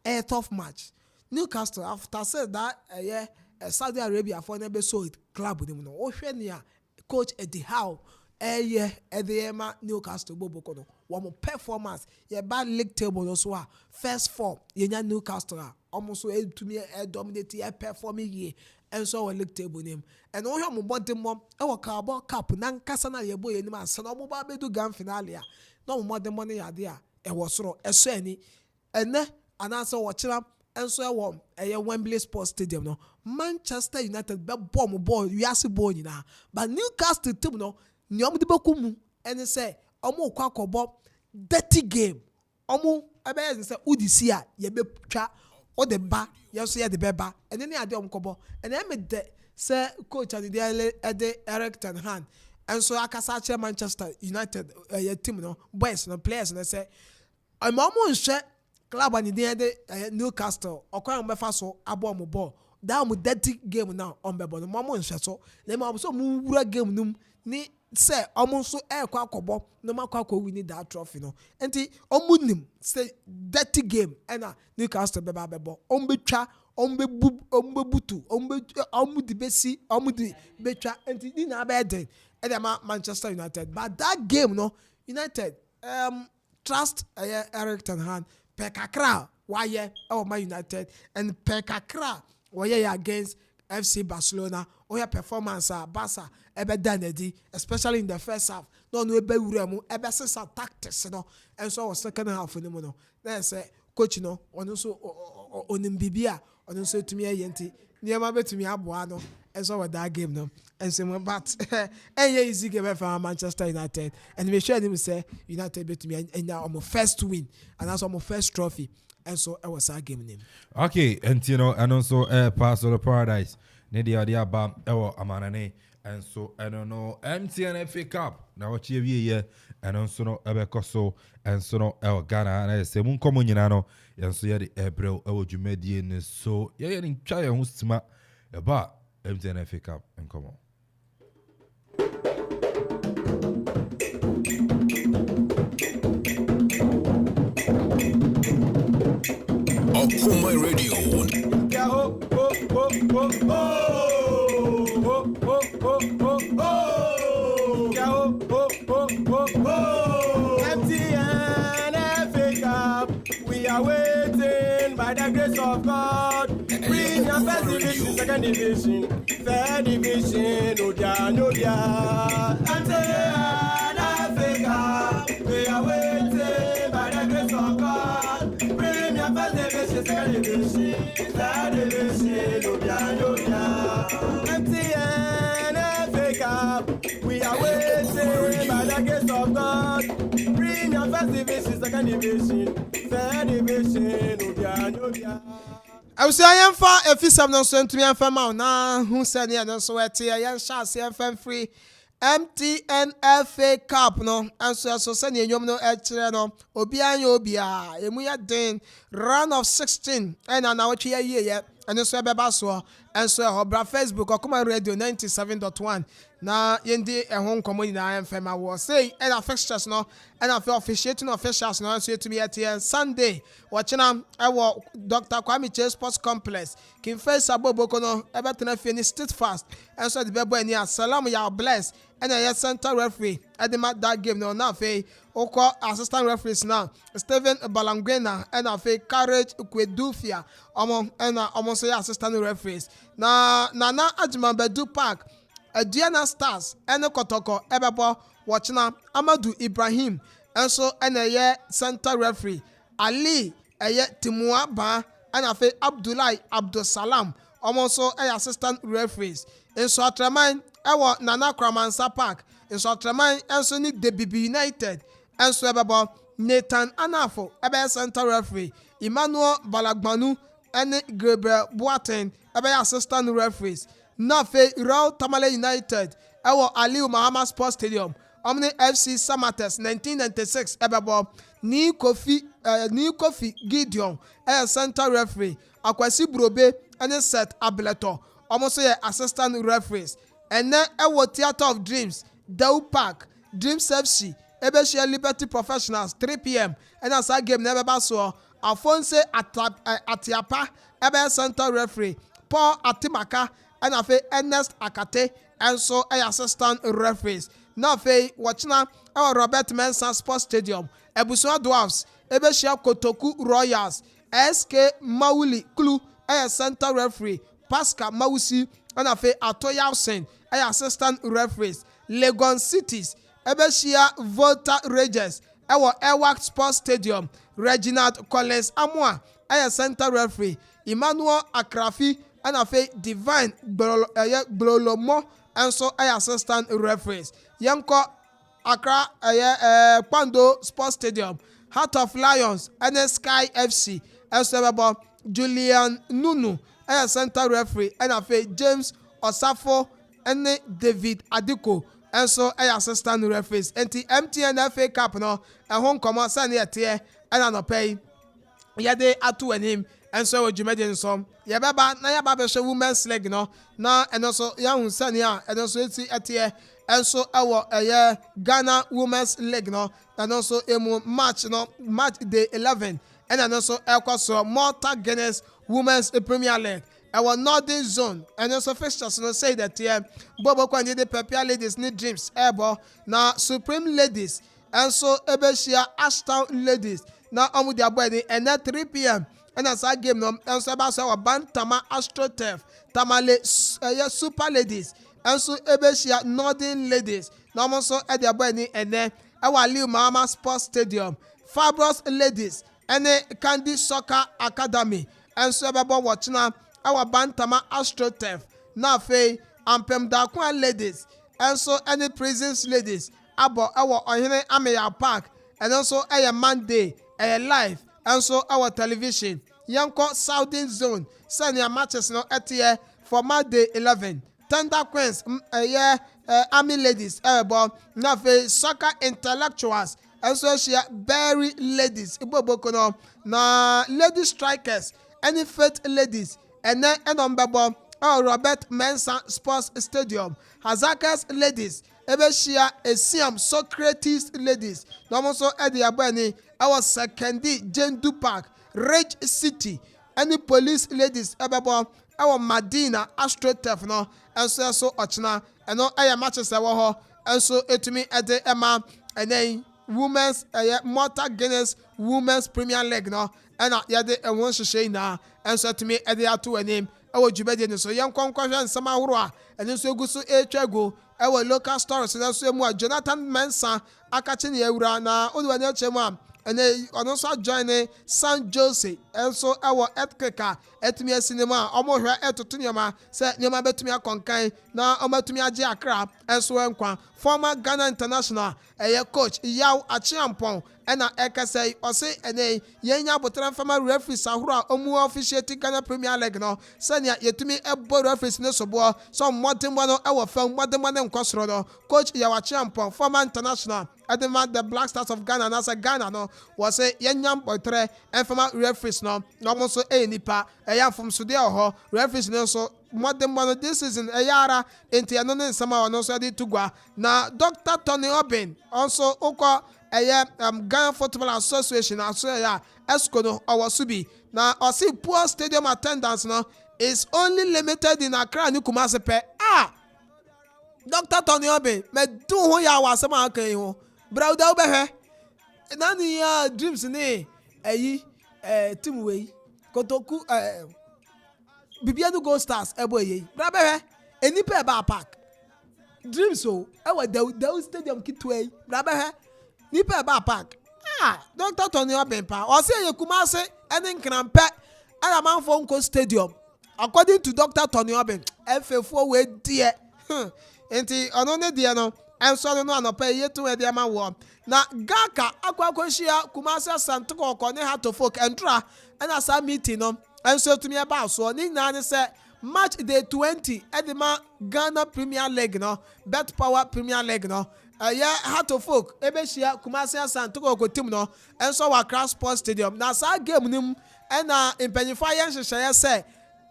a tough match. Newcastle after said that Saudi Arabia for never saw it club with him no. Oshenia Coach Eddie Howe Edema Newcastle Bobokono one performance ye bad league table also first four ye Newcastle almost to me dominate ye performing ye and so a league table name and all your bottom mom our Carabao Cup nan kasana ye boy anima so no ba be do grand finale no more the money idea e was so eso ani ene anasa watching and so a Wembley Sports Stadium no Manchester United be bomb ball you ask ball na but Newcastle team no nyom de bokumu and say omo kwakobo dirty game omo ebe say udisi a ye be twa o de ba ye so ye de beba and then ade omkobo and then me de say coach and the Eric ten Hag and so akasa Manchester United team no boys no players no say I'm almost club and the Newcastle okwan mefa so abo mo ball that mu dirty game now on bebo no mo nhwe so na mo so mu wura game num ni say almost so kwa akobo no makwa win that trophy no enti omunim say dirty game na Newcastle bebo ombetwa ombebutu omudi besi omudi betwa enti ni na abeden Manchester United but that game no United trust Eric ten Hag Pekakra why Man United and Pekakra why against FC Barcelona or your performance Barca ebe danedi especially in the first half no ebe wura mu ebe sesa tactics no enso was second half ni mu no na say coach no ono so onim bibia ono so tumi ayenti niema betumi aboa no enso with that game no enso but enye easy game for Manchester United and we share him say United betumi enya omo first win and that's omo first trophy enso it was our game name. Okay, and you know and also Pass of the Paradise ne dia ba ewo amanane. And so I don't know MTN FA Cup now what you here and also no ebekoso and so no Ghana and I say mun komo nyina no and so the April dwumadi ne so yeah in try who stima about MTN FA Cup and come on. Okoman Radio. MTN FA Cup, we are waiting by the grace of God. Premium first division, second division, third division, Odia. MTN FA Cup, we are waiting by the grace of God. Premium first division, second division, third division, Odia. MTN FA Cup, we are waiting by the grace of God. Premium first division, second division, third division, Odia. I was saying for if you have no son to me and fam out now, who said yeah, no sweat here, young shots here, fam free MTN FA Cup no, and so send you no extra no, Obia, Emuya Dane, round of 16, and an hour here, and so Bebaso, and so Obra Facebook, Okoman Radio 97.1. Na yendi home community na FM was say and our fixtures no and our officiating officials no so to me at here Sunday watching our Dr. Kwame Chase Sports Complex kin face aboboko no ebetena finish state fast and so the bebo any salam ya bless and a center referee at the match that game no na fe oko assistant referees now Steven Balangwena and a fe Courage Kwedufia and almost say assistant referees na Nana Ajman Bedu Park Diana Stars and Kotoko Ebebo watching Amadou Ibrahim and so and a center referee Ali Timua Ba and Afe Abdullah Abdul Salam almost a assistant referees in Swatraman Ewa Nana Kramansa Park in Swatraman and so need the BB United and so Ebebo Nathan Anafo Ebe center referee Emmanuel Balagbanu and Gabriel Boateng Ebe assistant referees Nafe Raw Tamale United, our Aliu Mahama Sports Stadium, Omni FC Samates 1996, Ebebo, Ni Kofi Gideon, a center referee, Akwasi Brobe, and a set Ableto, almost a assistant referees, and then our Theater of Dreams, Dau Park, Dreams FC, Ebeshia Liberty Professionals, 3 p.m., and as I game never basso, Alphonse Atiapa, Ebe center referee, Paul Atimaka, and I say Ernest Akate and so a assistant referees. Now fe watching our Robert Mensah Sports Stadium, Ebusua Dwarfs, Ebeshia Kotoku Royals, SK Mauli Klu, a center referee, Pascal Mausi, and I say Atoyausen, a assistant referees, Legon Cities, Ebeshia Volta Rangers, our Ewak Sports Stadium, Reginald Collins Amwa, a center referee, Emmanuel Akrafi, and I say Divine Blolomo and so I assistant referees. Yanko Accra Pando Sports Stadium, Heart of Lions, and Sky FC, and so Julian Nunu, and center referee, and I say James Osafo and David Adiko, and so I assistant referees. And the MTN FA Cup no, and home command send here and I pay. Yade atu and him. And so you made some Yababa Nayaba women's leg no na and also young Sania and also at here and so our Ghana women's leg no and also a match day 11 and also also Malta Guinness women's Premier League our Northern Zone and also fixtures no say that here Bobo Kwandi the Pepia ladies need dreams ebo na Supreme ladies and so Ebeshia Ashtown ladies now amu dia boy and at 3 p.m. And as I game no and so about our Bantama AstroTurf Tamale Super Ladies and so Ebeshia Northern Ladies na ɔmo nso ɛde abɔ ani ɛnɛ ɛwɔ Aliu Mahama Sports Stadium. Fabulous Ladies ɛne Candy Soccer Academy ɛnso ɛbɛbɔ wɔkyena ɛwɔ Bantama AstroTurf. Na afei Ampem Dakwa Ladies ɛnso ɛne Prisons Ladies abɔ ɛwɔ Ɔhene Ameya Park ɛno nso ɛyɛ Monday ɛyɛ live ɛnso ɛwɔ television. Yɛnkɔ Southern Zone sɛnea matches no ɛteɛ for Monday 11. Tender Queens Army Ladies ɛbɔ. Na afei Soccer Intellectuals ɛnso ahyia Berry Ladies iboboko no. Na Lady Strikers ɛne Faith Ladies ɛnɛ ɛnɔ mbɛbɔ Robert Mensah Sports Stadium. Hazakas Ladies ɛbɛhyia Esiam Socrates Ladies na ɔmo nso ɛde abɔ ani ɛwɔ Sekendi Jendu Park. Rage City any Police Ladies ɛbɛbɔ ɛwɔ Madina AstroTurf no ɛnso ɔkyena ɛno ɛyɛ matches ɛwɔ hɔ ɛnso etumi ɛde ɛma ɛnɛn Women's Malta Guinness Women's Premier League no ɛna yɛde ɛho nhyehyɛ nyinaa ɛnso etumi ɛde ato anim ɛwɔ dwumadie no so yɛnkɔnkɔhwɛ nsɛm ahorow a ɛno nso egu so etwa go ɛwɔ local stories no nso emu a Jonathan Mensah akakye ne awura na oniwa ne akyɛ mu a ɛnɛ ɔno nso join San Jose ɛnso ɛwɔ etkeka etumi asinema a ɔmo hwɛ ɛtoto nneɛma sɛ nneɛma betumi akɔnkan na ɔmo atumi agye Accra ɛnso ɛnkwa. Former Ghana International coach Yaw Achiampong ɛna ɛkɛsɛ ɔse ɛnɛ yɛnya abotran fama referees ahorow a ɔmo officiate Ghana Premier League no sɛnea yɛtumi ɛbɔ referees ne soboɔ sɛ mmɔdemmɔ no ɛwɔ fam mmɔdemmɔ ne nkɔsoro no. Coach Yaw Achiampong former international ɛdema the Black Stars of Ghana na sɛ Ghana no wɔse yɛnya abotran ɛfama referees no na ɔmo nso ɛyɛ nipa ɛyɛ afomsodeɛ wɔ hɔ. Referees no nso mmɔdemmɔ this season ɛyɛ ara nti ɛno ne nsɛm a ɔno nso ɛde to gua. Na Dr. Tony Obin also ukọ Ghana Football Association asoya ESCO no ɔwɔ so bi na ɔsi poor stadium attendance no is only limited in Accra ne Kumasi pɛ. Dr. Tony Obin me do ho ya wa asɛm aka yi ho brauda wobɛhwɛ na ne ya dreams ne team wei Kotoku Bibia no Gold Stars ebo yi bra bɛhwɛ enipa ba park dreams o ɛwɔ Dawu Stadium kitwe bra bɛhwɛ nipa ba park. Dr. Tony Obin pa ɔse yɛ Kumasi ɛne Nkrampɛ ɛna Amanfo nko stadium according to Dr. Tony Obin ɛfɛfo we die enti ɔno ne die no ɛnso no anɔpa yetu ɛde ama wɔ na Gaka akwakohia Kumasi Asantoko ɔkɔ ne Heart of Folk entra ɛna sa meeting no ɛnso tumi ɛba so ne nyina ne sɛ match day 20 ɛde Ghana Premier League no Bet Power Premier League no Heart of Folk ɛbɛhyia Kumasi Asantoko ɔkɔ team no ɛnso wɔ Accra Sports Stadium na saa game nim ɛna mpanyinfo ayɛ nhyehyɛeɛ sɛ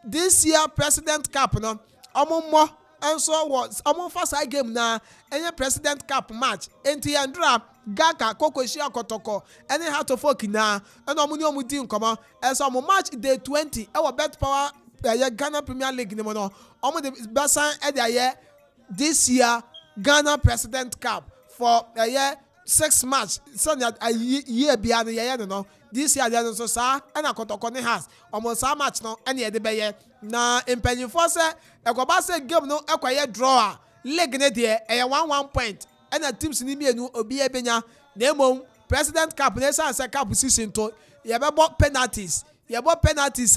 this year President Cup no ɔmo ɛnso wɔ ɔmo fa saa game na ɛnyɛ President Cup match enti yɛndra Gaka kokohyia Kotoko ɛne Heart of Folk na ɛna ɔmo ne ɔmo di nkɔmɔ ɛnso ɔmo match day 20 ɛwɔ Bet Power Ghana Premier League ne mo no ɔmo de bɛsan ɛde ayɛ this year Ghana President Cup for 6 match sɛnea year bia no yɛyɛ no this year no so saa ɛna Kotoko ne has ɔmo saa match no ɛne yɛde bɛyɛ na mpanyinfoɔ sɛ ɛkɔba sɛ game no ɛkɔyɛ draw a league ne deɛ ɛyɛ 1-1 point ɛna teams ne mienu obi ɛbɛnya na emom President Cup ne san sɛ cup season to yɛbɛbɔ penalties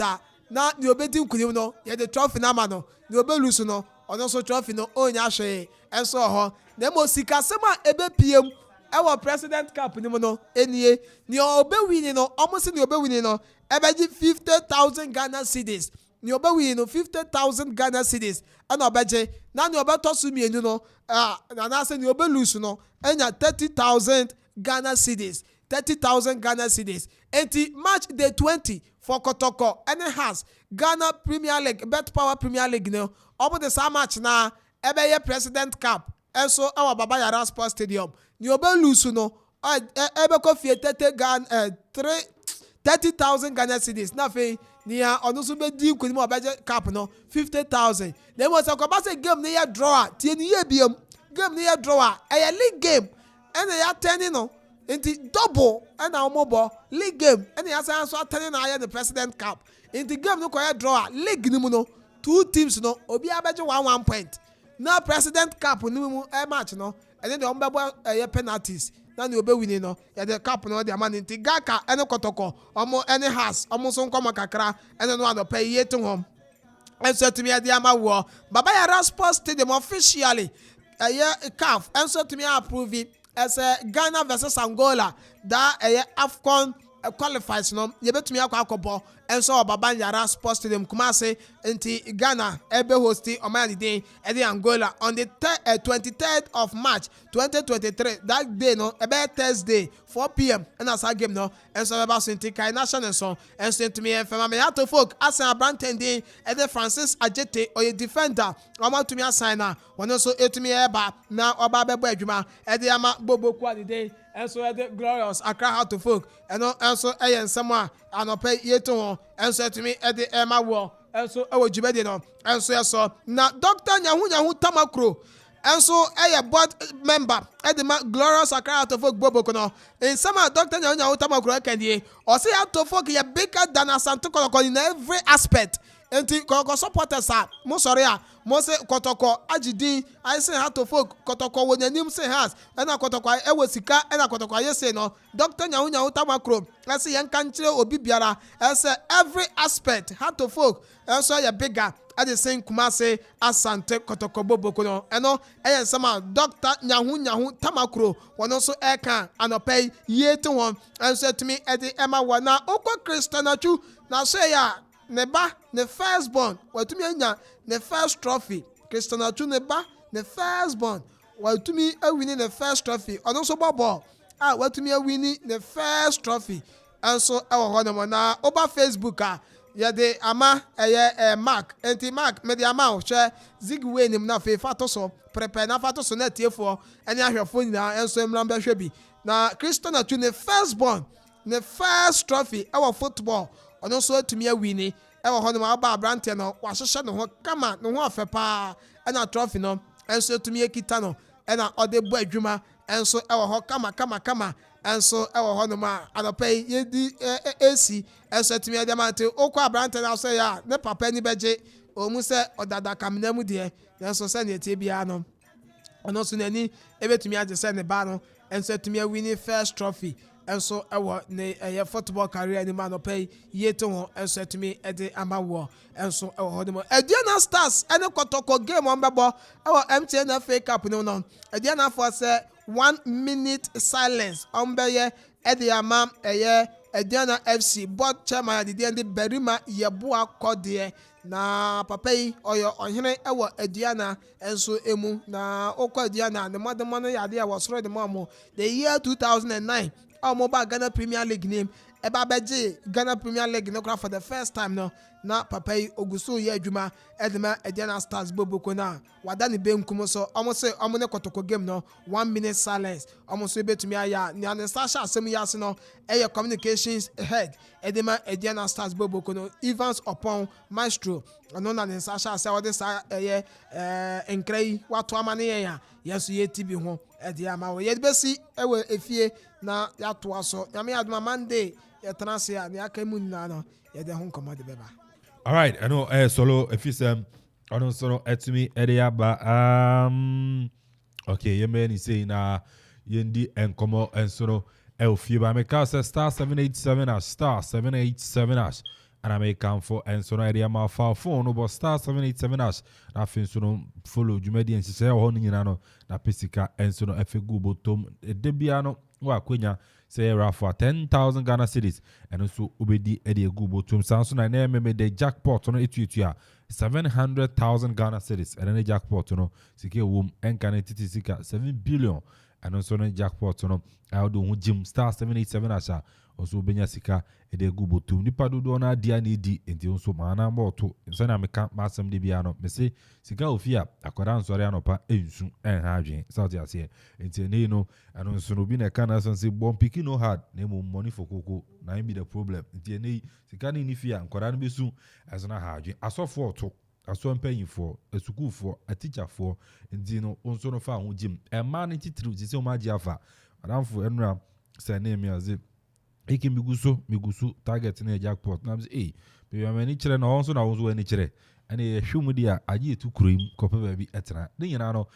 a na ne obedi nkunim no yɛde trophy na ma no ne obelose no ɔno so trophy no onya hwee ɛnso hɔ na emo sikasɛm a ɛbɛpiem ɛwɔ President Cup ne mu no enie ne obewini no ɔmo se ne obewini no ɛbɛgye 50,000 Ghana cedis ne obewini no 50,000 Ghana cedis ɛna ɔbɛgye na ne ɔbɛtɔ so mienu no na se ne obelose no ɛnya 30,000 Ghana cedis 30,000 Ghana cedis enti match day 20 for Kotoko and has Ghana Premier League Bet Power Premier League no omo the same match na ɛbɛyɛ President Cup ɛnso our Baba Yara Sports Stadium ni obelose no ɛbɛkɔ fie 30,000 Ghana cedis na fe nia ɔno so bɛdi nkonim ɔbɛgye cap no 50,000 na mo sɛ kɔba sɛ game ne yɛ draw tie ni yɛ biam game ne yɛ draw ɛyɛ league game ɛna yɛ atɛni no inti double ɛna ɔmobɔ league game ɛna yɛ asan so atɛni na ayɛ the President Cup inti game no kɔyɛ draw league ni mu no two teams no obi abɛgye 1-1 point na President Cup ni mu match no then the ombebo penalties na ni obe win no ya the cap no the man nti gaka ene kotoko omo ene has omo so nkoma kakra ene no anope yetu hom enso tumi ade ama wo baba ya sports stadium officially CAF enso tumi approve as Ghana versus Angola that AFCON qualifies no yebetumi akwa enso baba yara sports stadium Kumasi nti Ghana ebe hosti omani day edi Angola on the 23rd of March 2023 that day no ebe Thursday 4 p.m. and as a game no enso eba sinti kai national so enso ntumi enfema me ato folk asan abrantending edi Francis Ajete oye defender oma tumi asan na wono so etumi eba na oba bebo adwuma edi ama boboku adide enso edi glorious Accra Heart of Folk eno enso ensema anope yeto enso etumi edi ema wo enso ewo jibede no enso yeso na Dr. Nyahu Tamakro enso board member edema glorious Accra Heart of Folk boboko no in some Dr. Nyahu Tamakro kendie o say Heart of Folk ye bigger than Asante Kotoko in every aspect. Enti Kotoko supporters mo sorry mo say Kotoko agidi I say Heart of Folk Kotoko wonanim say has na Kotoko ewo sika na Kotoko ye say no Dr. Nyahu Tamakro I say yan kanchire obi biara I say every aspect Heart of Folk so ye bigger at the same Kumasi Asante Kotoko boboko no eno sama Dr. Nyahu Tamakro one also eka anope yeto one and said to me edi Emma wana okwa Christianachu na say ya neba ne firstborn watumi anya ne first trophy Christianachu neba ne firstborn watumi awini ne first trophy ono so bobo watumi awini ne first trophy and so ewo hono na oba Facebook yade ama mark enti mark me de ama hwe zigwe nim na fe fato so prepare na fato so na tiefo eni ahwefo nyina enso emram be hwe bi na Christianachu ne firstborn ne first trophy our football ono so atumi awini ewo hono ma ba brante no wahehye ne ho kama ne ho afepa ena trophy no enso atumi ekita no ena ode bo adwuma enso ewo ho kama enso ewo hono ma anopai yedi AC enso atumi adamante okwa brante na so ya ne papa ni beje omu se odada kamna mu de enso se ne tie bia no ono so nani ebetumi age se ne ba no enso atumi awini first trophy enso ewo ne football career ni man pay yeto ho enso atumi ede amawo enso ewo hodemo Ediana Stars ene Kotoko game on bebo ewo MTN FA Cup no Ediana for say 1 minute silence on beye ede ama Ediana FC board chairman the end Barima yeboa kode na papai oyo ohene ewo Ediana enso emu na okwa Ediana the mother yade was ready mamo the year 2009 mobile Ghana Premier League name eba beje Ghana Premier League no for the first time no na papai oguso ye adwuma edema Ediana Stars boboko na wadani benkum so almost say ne Kotoko game no 1 minute silence almost betumi aya ni Anastasia asem yase no communications head edema Ediana Stars boboko no Evans upon Maestro ono na Anastasia say what this enkrei watu amane ya yeso ye tibi ho edi ama we ye besi ewe efie na ya to aso nyame aduma Monday ya transe ya ni aka mu na no ye de ho nkomo de beba. All right, I know solo if you say I don't solo etimi area ba okay, you may say na yendi enkomo en solo elfie ba me ka say star 787 star 787 and I may come for and so area ma fa phone no but star 787 na fin so no follow jumedi en say ho nyina no na pesika en so no efegu botom de bia no wa kwenya say for 10,000 Ghana cedis and also obedi edi egu botom sanso na me the jackpot no etuetua 700,000 Ghana cedis and the jackpot no sike wom enka titi sika 7 billion and also no jackpot no I do hu jim star 787 asha also benya sika ede gu botum nipa dodo na dia na edi enti nso mana moto nso na meka masem de bia no me se sika ofia akwara nsori anopa ensu enha adwen south ase enti ne no ano nso no bi na kana so se bom pikin no hard na mo money for koko na im be the problem enti ne sika ni fia akwara no besu aso na ha adwen asofo oto aso mpanyifo asukufo atichafo enti no nso no fa ho jim ema ne titiri se o maji afa Amanfo enra se na emi aze eke miguso target na jackpot na say me mani kire na won so na won so ani kire and a Shumudia, a year to cream, copper baby etna. Then you know,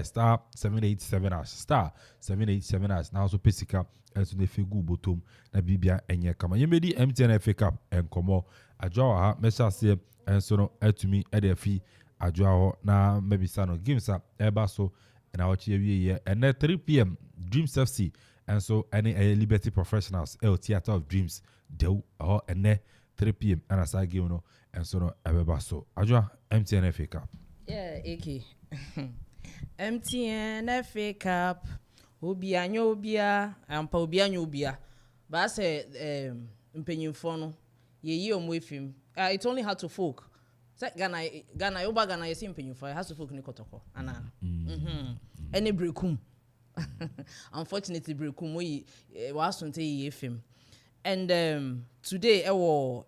star 787 as star 787 as now so Pesica as to the Figu Botum, na Bibia and Yakama. You made the MTN FA Cup and Como, a jaw, Mesha say, and so no, to me, at a fee, a jaw, na maybe son gives up, Ebaso, and our year, and at 3 p.m. Dreams FC, and so any Liberty Professionals, El Theater of Dreams, do or and 3 p.m. and as I give no, and so no, Ebaso, Ajwa, MTN FA Cup. Yeah, AK. MTN FA Cup. Obia nyobia ampa obia nyobia ba say mpenyimfo no ye omwefim it only had to folk say Ghana oba Ghana ye mpenyimfo it has to folk ni kotoko ana any brekum unfortunately brekum we wasonte ye fim and today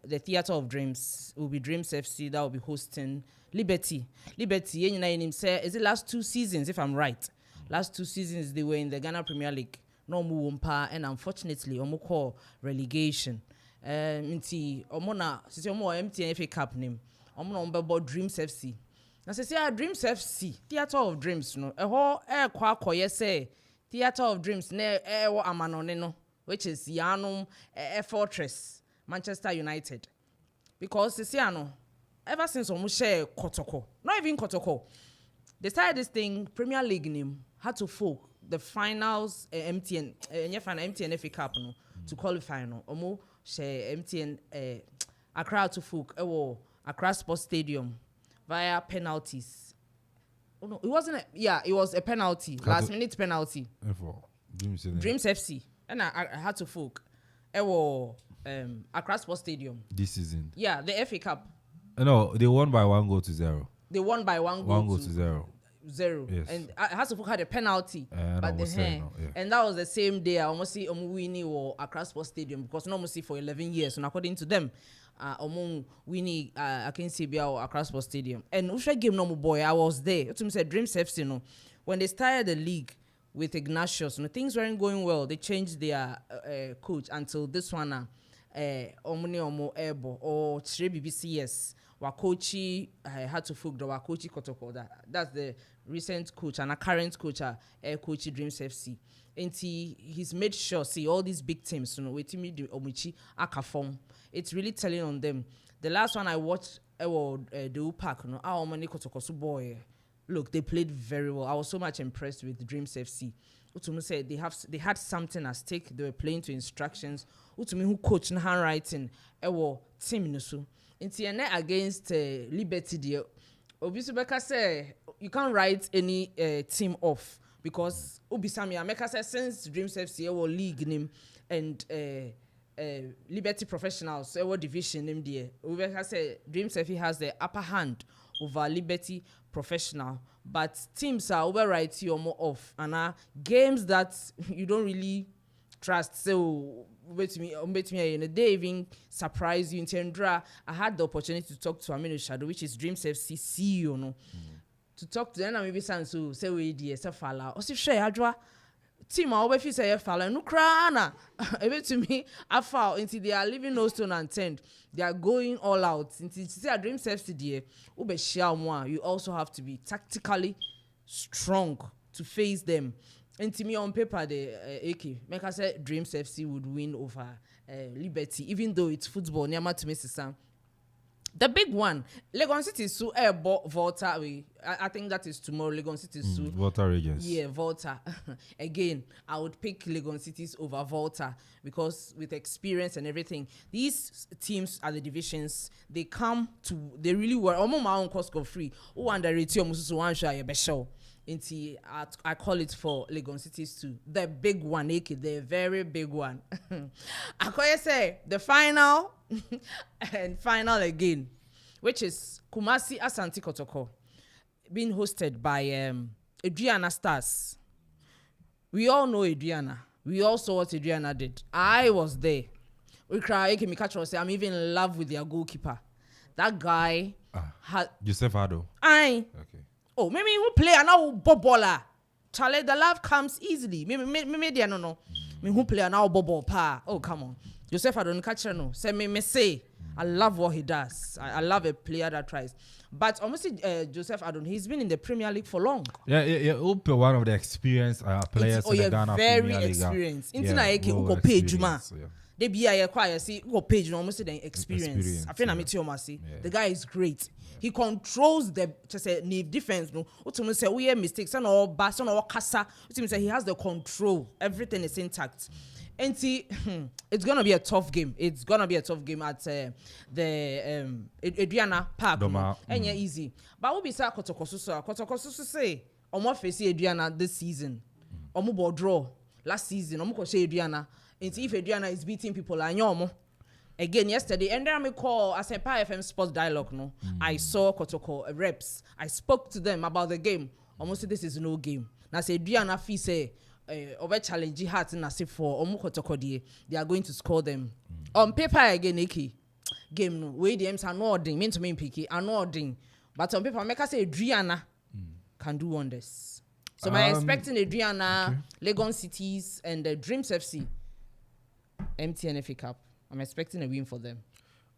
the Theater of Dreams will be Dreams FC that will be hosting Liberty ye nyina nim say is it last 2 seasons if I'm right. Last 2 seasons they were in the Ghana Premier League. No mumpa and unfortunately omo call relegation. Nti omo na sisi omo MTN FA Cup name. Omo na omo Dreams FC. Na sisi Dreams FC, Theater of Dreams no. Eho kwa koye say Theater of Dreams ne wo Amanone no, which is Yanum Fortress, Manchester United. Because sisi ano ever since omo share Kotoko, not even Kotoko. They started this thing, Premier League name, had to folk the finals, MTN FA Cup no, to qualify no. Omo share MTN Accra to folk, Accra Sports Stadium via penalties. Oh no, it wasn't. It was a penalty, last minute penalty. Dreams FC, and I had to folk. Accra Sports Stadium. This season. Yeah, the FA Cup. No, they won by 1-0. They won by 1 goal to 0. Yes. And Hasselhoff had a penalty. But and that was the same day I almost see winning or Accra Sports Stadium because no see for 11 years. And according to them, winning I can see Accra Sports Stadium. And Usha game no boy, I was there. To me said Dreams FC no. When they started the league with Ignatius, things weren't going well. They changed their coach until this one Omni Omo Ebo or Tre BBCS. Wakochi had to folk the Wakochi Kotoko. That's the recent coach and a current coach coach Dreams FC. And he's made sure see all these big teams, waiting me the Omichi Akuffo. It's really telling on them. The last one I watched the Upak, our money Kotoko boy. Look, they played very well. I was so much impressed with Dreams FC. Utumi said they had something at stake. They were playing to instructions. Utumi who coached in handwriting team nusu. Inti against Liberty dear. Obisubeka say you can't write any team off because Ubisami Ameka said since Dreams FC league name and Liberty Professionals division name there. Ubeka say Dreams FC has the upper hand over Liberty Professional, but teams are overwrite you more off and games that you don't really trust. So wait me in a day even surprise you in Tendra. I had the opportunity to talk to Aminu Shadow, which is Dreams FC CEO, no. To talk to them and maybe so say we dear Safala. Or say share Adwa team I fi say Fala no crana. Even to me, I found until they are leaving no stone unturned. They are going all out. Until say Dreams FC dear, ube share more. You also have to be tactically strong to face them. And to me on paper, the AK, make I say Dreams FC would win over Liberty, even though it's football. Nyama to me, Sam. The big one, Legon City Su Volta. I think that is tomorrow. Legon City Su Volta Regents. Yeah, Volta. Again, I would pick Legon Cities over Volta because with experience and everything, these teams are the divisions. They really were. Omo my own cost go free. Who underrate you? Musu one share your show. I call it for Legon Cities too. The big one, the very big one. I call say the final and final again, which is Kumasi Asante Kotoko, being hosted by Adriana Stars. We all know Adriana. We all saw what Adriana did. I was there. We cry. I'm even in love with their goalkeeper. That guy had Joseph Ado. Okay. Oh, maybe who play and now bobola. Charlie, the love comes easily. Maybe no. Me who play and now bobo pa. Oh, come on. Joseph, I don't catch no. Say me say. I love what he does. I love a player that tries. But almost Joseph Adon, he's been in the Premier League for long. Yeah. One of the experienced players in the Ghana Premier League. Very experienced. Yeah. They be a quiet see go page no almost the experience. I feel the guy is great. He controls the just say need defense no. Utumu say we mistakes and all bass and all kasa. Utumu say he has the control. Everything is intact. And see, it's gonna be a tough game. It's gonna be a tough game at the Adriana Park. And yeah, easy. But we'll be say Kotokosu say omo face Adriana this season. Omo ball draw last season. Omo say Adriana. And if Adriana is beating people, I know. Again, yesterday, and then I call as a FM Sports Dialogue. No, I saw Kotoko reps. I spoke to them about the game. Almost this is no game. Now say Adriana fee say over challenge heart and I say for Omu Kotoko they are going to score them on paper again. Eki game no way the M's are not ordering. Mean to me picky are not ordering, but on paper make I say Adriana can do wonders. So I'm expecting Adriana, Legon Cities, and the Dreams FC. MTN FA Cup. I'm expecting a win for them.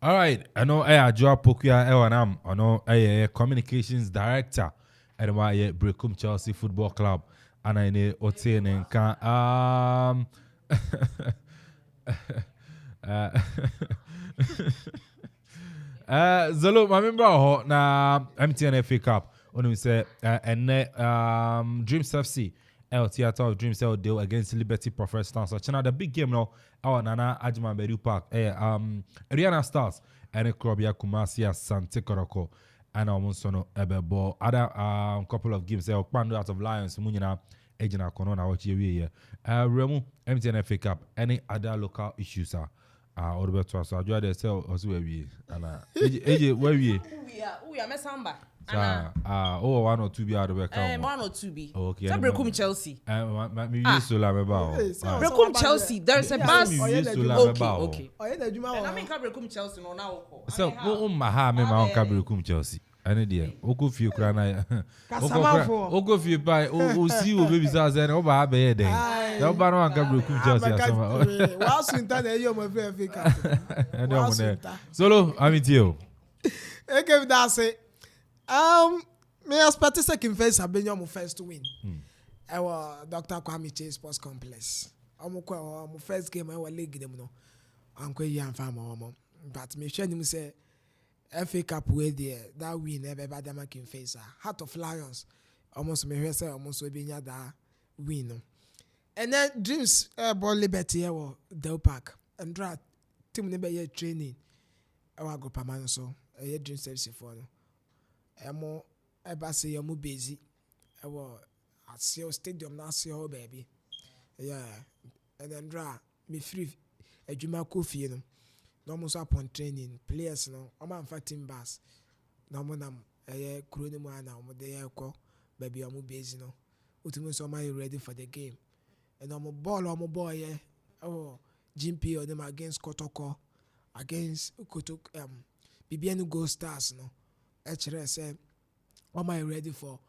All right. I know Joa Pokuya Ewanam. I know communications director at my Brekum Chelsea Football Club. And I know Ote Nenka. Zalo, my member na MTN FA Cup. When we say and Dreams FC. Theater of Dreams deal against Liberty Professionals. So China the big game now. Our Nana Ajman Bedu Park. Rihanna Stars and Krobia Kumasi Sante Koroko and Monsono Ebebo. Other couple of games. Okpando out of Lions. Munina Ejina Konona Ochiwe. Remu MTN FA Cup. Any other local issues are Roberto. So I do they sell also where we where we are Mesamba. One or two be out of the count. 1 or 2 be. Okay. Brekum Chelsea. Brekum Chelsea. There's a bus. Okay. I mean, Brekum Chelsea no now. So, my me my Brekum Chelsea. Any dear, Oko few crana. Oko few by see you baby stars and over have a day. No banner Brekum Chelsea. Whilst in that, you're my favorite. Solo, I'm with you. Okay, that's it. Me expect second phase have been your first to win. Our Dr. Kwame Chase Sports Complex. I'm first game I was league them no. I'm quite young farmer, but me sure him say FA Cup way there that win everybody making face. Heart of Lions almost me say almost will be near that win. And then Dreams ball Liberty Del Park and draw team never yet training. Our go permanent so Dreams FC for no. Emo eba say you busy. I see your stadium now see your baby. Yeah. And then draw me free adwuma coffee no. No mo so upon training players no. Amanfo team bus. No mo nam kuro ni mu ana mo dey ekọ baby omo busy no. Ultimate so am ready for the game. And omo ball here. GMP or them against Kotoko against Bibianu Gold Stars no. Say, am I ready for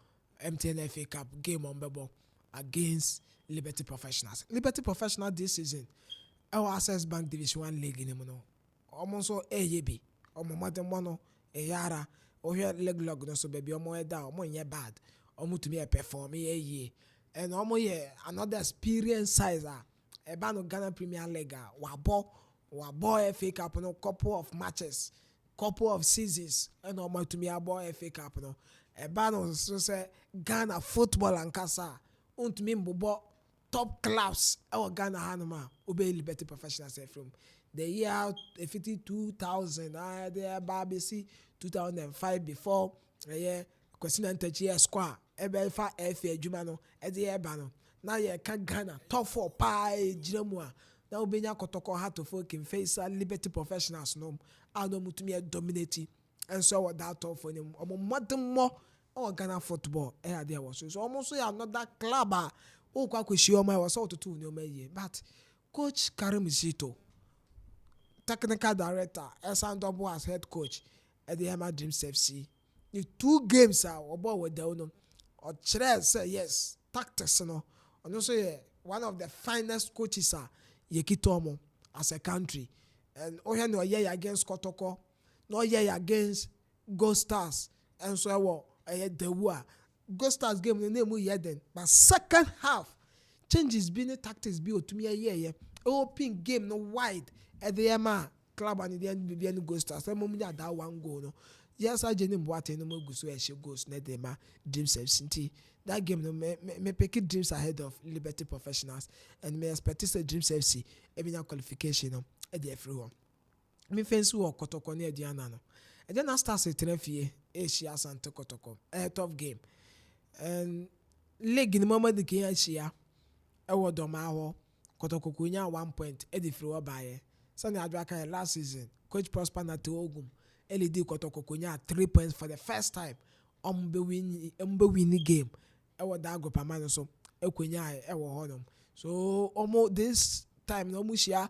MTN FA Cup game on Bebo against Liberty Professionals? Liberty Professionals this season, our Access Bank Division 1 League in the mono. Almost all AYB, mono, a yara, or here leg log, no so baby, or down, more bad, almost to me a perform a year. And almost another experience sizer, a band of Ghana Premier League, wabo FA Cup, no couple of matches. Couple of seasons and normal to me about FA Cup no e ban so say Ghana football and kasa to me bobo top clubs our Ghana hanuma obey Liberty Professionals from the year 2000 there BBC 2005 before yeah question and year squad ebe fa FA adwuma no e dey eba no na ye ka Ghana top 4 pa ejiramu a na obenya Kotoko hat to folk in face Liberty Professionals no Adam to me dominating and so what that top for him more Ghana football there was so almost another club kwa kwesioma was all to two no me but coach Karim Zito technical director Esandobo as head coach at the Emma Dreams FC the 2 games are about with the or say yes tactics no and also one of the finest coaches are Yekitomo as a country and oh no yeah against Kotoko, no yeah against Ghost Stars, and so I will the war. Ghost Stars game the name we then, but second half changes being tactics be to me a year. Open game no wide at the Emma club and the end be Ghost Stars. I'm that one goal no. Yes, I didn't want no more goes where she goes net them Dreams FC. That game no me pick Dreams ahead of Liberty Professionals and me expect to Dreams FC every qualification no at the everyone. Me fence who Kotoko near Diana no. And then I start a trefie Asia Santo Kotoko. A tough game. And leg in the moment the game Asia Ewo Domaho Kotoko kunya 1 point Eddie Flew by Sunday Adwaka last season. Coach Prosper Natu Ogum LED Kotoko kunya 3 points for the first time. Win the game. Ewo Dago Pamano so Ekunya Ewo Honum. So almost this time no mushia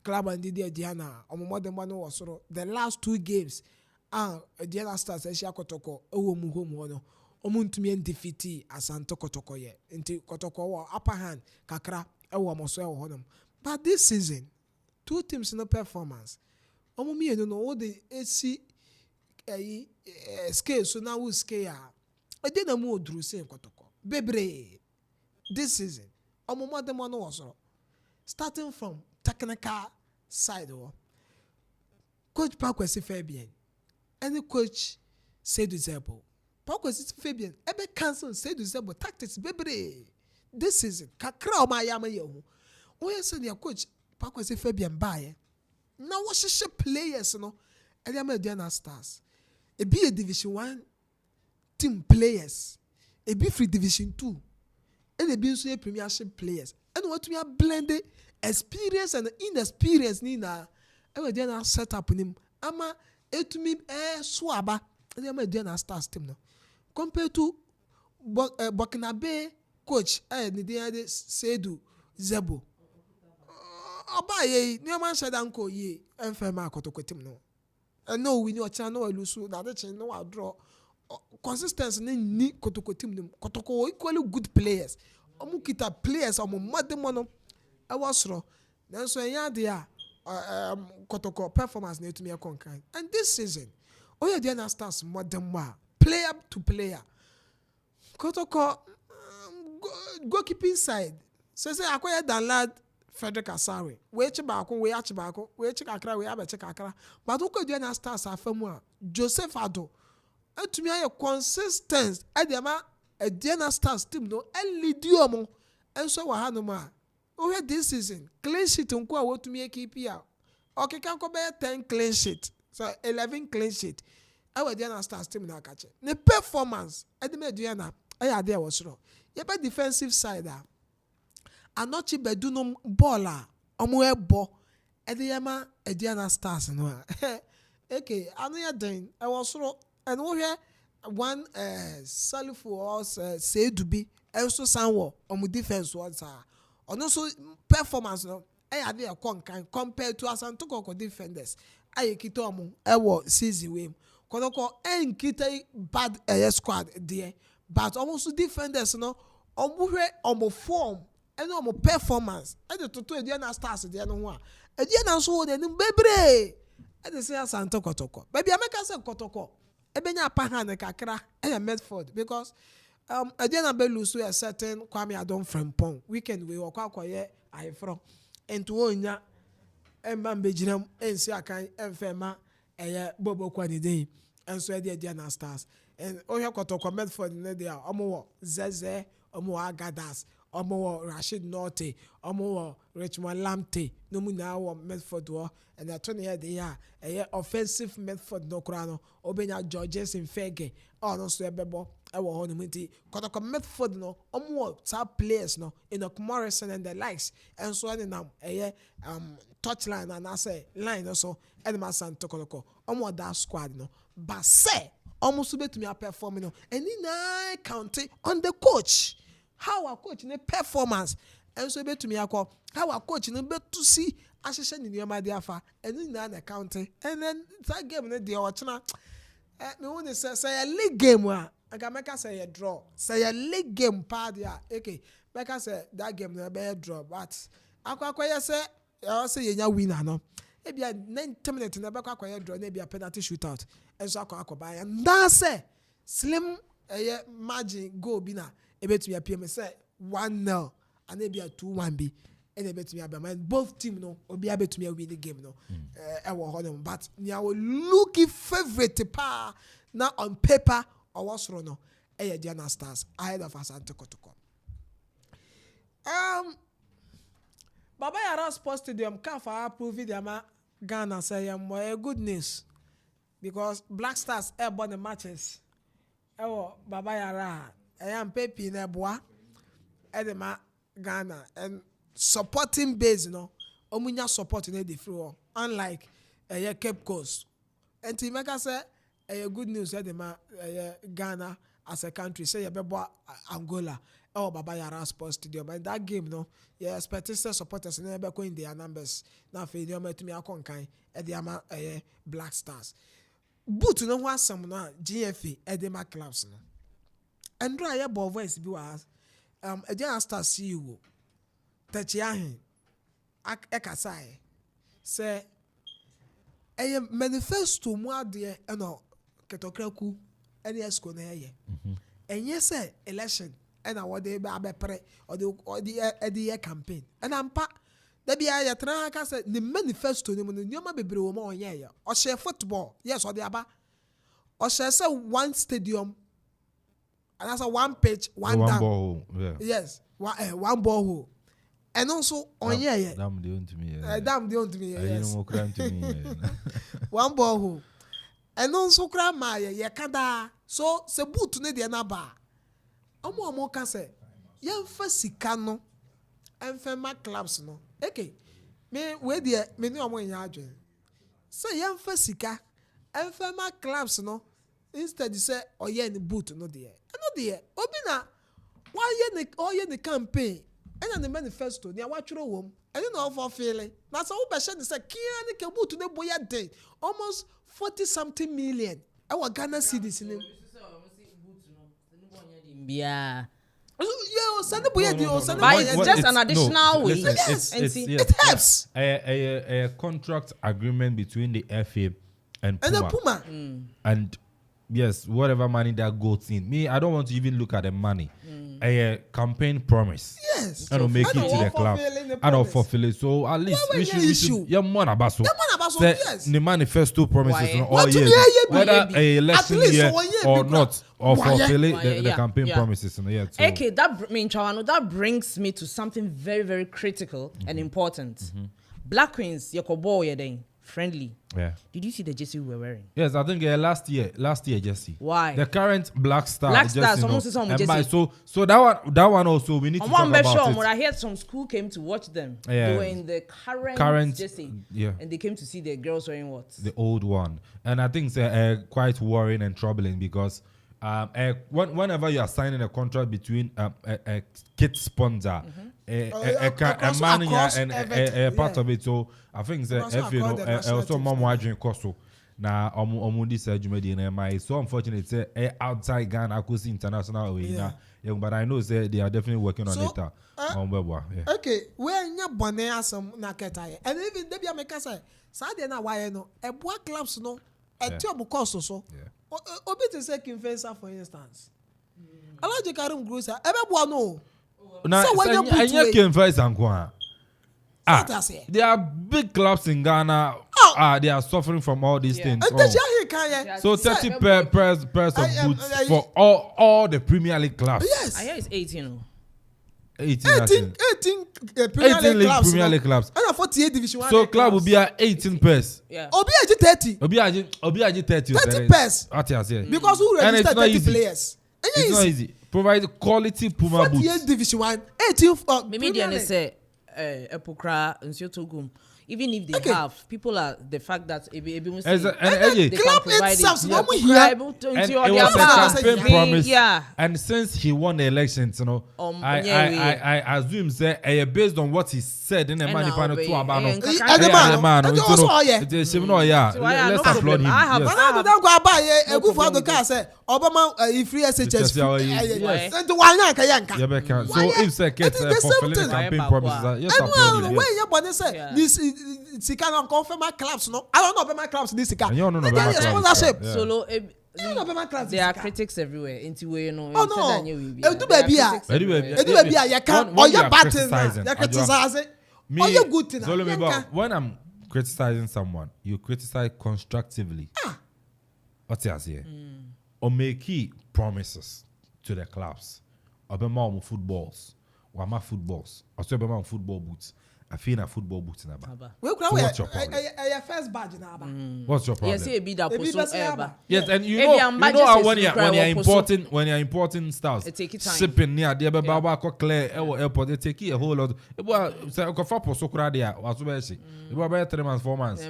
club and Diana more than one was so the last 2 games Diana Stars Asia Kotoko Ewo Muhom Hono Omuntumi defeat Asante Kotoko ye into Kotoko upper hand kakra Ewo Moso Ewo Honum. But this season 2 teams no performance Omumi no all the AC scale so now we scale I didn't move through same Kotoko Bebre this season more than one was starting from technical side Coach Pakwesi Fabian and the coach Seydou Zebo. Pakwesi Fabian ebe cancel Seydou Zebo tactics bebre this season kakra o ma yama yehu. Oye say their coach Pakwesi Fabian buy now what players no and they Diana Stars. E be a Division 1 team players. E be free Division 2. And e be also Premiership players. And what we are blended experience and inexperience ni na e dey na set up nim ama etumi swaba e dey dey na Stars team no compared to Burkinabe coach ni dey Seydou Zebo obaye ni man said anko ye enfema Kotoko team no no we no channel no lose na the chin no draw consistency ni Kotoko team nim Kotoko equally good players omu kita players omu modemono I was raw. Then so yeah, Kotoko performance need to be a conquer. And this season, oh yeah, Diana Stars more than one player to player. Kotoko goalkeeping side. So say acquire than lad Frederick Asare. We check back, we check Accra, we have a check Accra. But okay, Diana Stars are from one Joseph Ado. And to me, a consistent. I demand a Diana Stars team no Elidiomo. And so we had no more. Oh, this season, clean sheet unko a what to me keep here. Okay, can go 10 clean sheet. So 11 clean sheet. I will Diana Stars team na catch. The performance, I did Diana. I had there was wrong. Yeah, but defensive side Anochi bedunum baller. Omo ball. Ediyama Diana Stars no. Okay, I know then. I was wrong. And we here one Salifu or say to be also sanwo omo defense was and also performance no I had a compared to Asante Kotoko defenders I kito omo ewo season we Kotoko en kita bad squad there but almost defenders no omo form and omo performance and the to Diana Stars there no one e Diana so de bebre e dey say Asante Kotoko baby I make say Kotoko e benya pahan kakra e Medford because Diana Belus we a certain Kwame Adon Frempong weekend we were kwaye I from and to onya embambejinam ensi akan enfema eye bobo kwani dey and so Diana Stars and oya Kotoko Medford ne dey omo Zeze omo Agadas omo Rashid Norte omo Richmond Lamte no mu na wo Medford wo and that 20 year dey eye offensive Medford no kra no obenya Georges Infege no so ebebo ewo ho no mti Kotoko Medford no omo top players no in Morrison and the likes and so on nam touchline and I say line also and my Asante Kotoko omo that squad no but say almost bet me a performing no and I count on the coach how our coach in performance and so bet me how our coach in bet to see assistant in your my dear and in an account and then that game no dey watchna me want to say a league game I can make us say a draw say a league game part there okay make us say that game no be a draw but akwa say I say you winner no ebia 90 minutes na be kwa draw na ebia penalty shootout enso akwa and that say slim margin goal bi na ebetumi apm say 1-0 and ebia 2-1 bi and ebetumi abia both team no obi abetumi win the game no ewo ho them but nya we looking favorite pa na on paper or was no Diana Stars ahead of Asante Kotoko. Baba Yara Sports Stadium can for approve the Ghana say more good news because Black Stars airborne the matches. Baba Yara I am Pepe Neboa Edema Ghana and supporting base omunya supporting the floor unlike Cape Coast. And Timeka say good news Edema Ghana as a country say Bebo Angola Baba Yara Sports Stadium and that game expected supporters never going their numbers now for the to me akonkan e the ama Black Stars but no what some na GFA edema clubs no and dry ball voice bi was Diana Stars CEO Tachiahin ekasai say manifesto mu ade no ketokraku any esco na ye and yes election and what they be pre or the campaign and ampa there be a tra ka say the manifesto ni mo nyoma bebre wo ma onye o share football yes or the aba o share say one stadium and that's a one pitch one dam ball yes one ball hole and also onye dam dey on to me yes no crime to me one ball hole and also cry ma ye kada so se boot ne de na ba omo ka say yemfa sika no enfema clubs no okay me we de me ni omo nya adwen say yemfa sika enfema clubs no instead say oye ni boot no de obi na why ye ni campaign and the manifesto ni awatworo wom and you know for feeling na so we be share say kia ni ke boot ne boya day almost 40 something million our Ghana cedis in Yeah. It's just an additional way. It helps. A contract agreement between the FA and Puma. And yes, whatever money that goes in. Me, I don't want to even look at the money. A campaign promise. Yes. I don't make it to the club. I don't fulfill it. So at least we should. Yeah, man, abaso. Yes. The manifesto promises all years, whether a election year or not, or fulfilling the campaign promises in the year. Okay, that brings me to something very, very critical and important. Black Queens, Yakobo Yedeng, friendly. Yeah. Did you see the jersey we were wearing? Yes, I think last year jersey. Why? The current Black Star jersey. So that one also we need to talk about it. I heard some school came to watch them. Yeah. They were in the current jersey. Yeah. And they came to see the girls wearing what? The old one. And I think it's quite worrying and troubling because whenever you are signing a contract between a kit sponsor, a man and a part of it, so I think the also mom watching costo. Now, Omundi said you made in MI. So unfortunate, say outside Ghana, I could see international arena. Yeah, but I know say they are definitely working on it. Okay, when you bonnet some naketa, and even Debbie make us say, Saturday na why no a boy clubs no a terrible cost so. Obi to say Kinfensa for instance. Alaji Karim Grusa, everyone no. So when you Kinfensa there are big clubs in Ghana. They are suffering from all these things. So 30 pairs of boots for all the Premier League clubs. Yes. I hear it's 18. 18 Premier League clubs. And 48 Division 1. So club will be at 18 pairs. Yeah. Obi 30. Obi 30 pairs. Because who registered 30 players? It's not easy. Provide quality Puma boots. 48 Division 1. 18 maybe they say Epokra and Togum. Even if they have, people are the fact that they club itself, and since he won the elections, I assume say based on what he said in the money panel to Abano. Let's applaud him. So if say fulfilling the campaign promises, yes, applaud him. sika no confirm my clubs no. I don't know about my clubs this sika. You don't know about sponsorship. Solo there are critics everywhere. Into where you know. Oh no. Do baby ah. Do baby ah. You can. Or you bad things. You criticize it. Or you good thing. So when I'm criticizing someone, you criticize constructively. What's it here? Or make promises to the clubs. Or be more footballs. Or my footballs. Or so be more football boots. I feel a football boots in a bag. What's your problem? Your first badge in a bag. What's your problem? Yes, it be that person. Yes, and you know when you're importing stuff, it take time. Shipping near the Baba Clear airport, they take a whole lot. It was Akuffo so cradia or so basic. It was about 3 months, 4 months.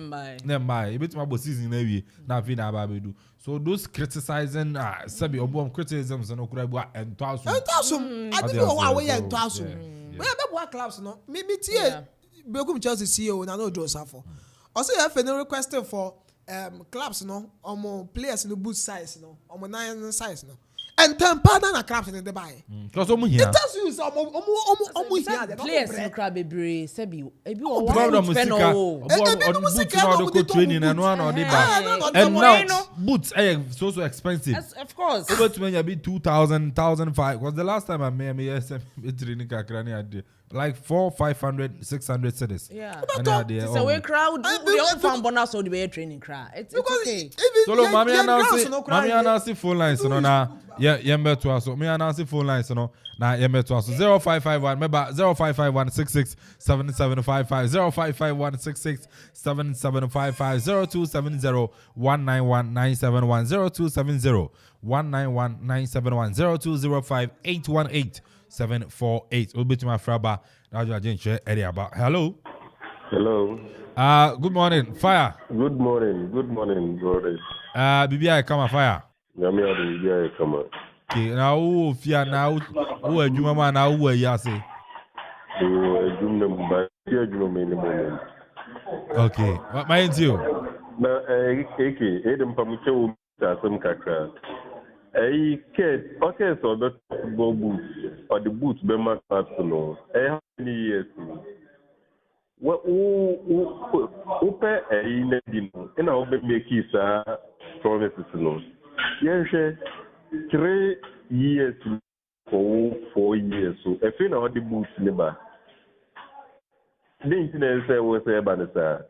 Then buy a bit more season maybe. Now do. So those criticizing Sabi or criticisms and Okraba and Tossum. I think away and Tossum. We have what clubs no. Me tie Bekum Chelsea CEO na no Josafo. Also you have a request for clubs no or players in the boot size no or 9 size no. And 10 partner na clubs in the buy. Because here. It tells you some here players in crab be Sabi ebi o training and one or and now boots are so expensive. Of course. Over to me be 2,000, 1,005. Was the last time I made SM training kakrani like 400, 500, 600 cities. Yeah. So we crowd we all found bonus so the training crowd. It's okay. So look, mommy announce phone lines no na yembe to us. Me announce phone lines no na yembe to us. 0551 remember 0551 66 7755 0551 66 7755 0270 191 971 0270 191 971 0205 818 748. We'll be to my fraba. Hello. Hello. Good morning. Fire. Good morning, brothers. BBI come on fire. Yami adi BBI come on. Okay. Now who fear now? Who are Juma man? Now who are Yase? Okay. What mind you? Na Edem pamuche some kakra. Okay, so the football boots or the boots be my class no. How many years? What upe inedino. Ina ube make isa promises no. Yes, 3 years or 4 years. So if you know the boots never. The internet say was a banner.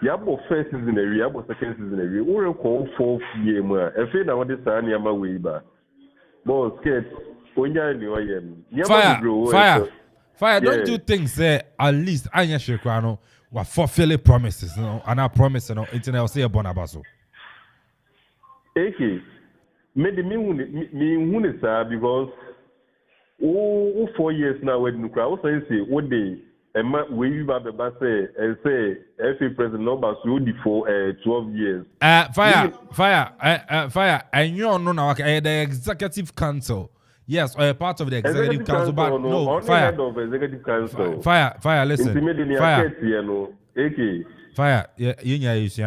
Yabo first season area, yabo second season area. We call 4th year more. If you know this time, yama way back. But skate, onya ni oyem. Fire. Don't you think say at least anya shekwano wa fulfill promises no, and I promise no. Internet say bonabaso. Okay, maybe me huni sir because 4 years now we do crowd. Also say what day. We have a say FA president number so for 12 years. Fire. And you know now the executive council. Yes, or a part of the executive council, but no, fire. Head of executive council. Fire. Listen. Fire. You see,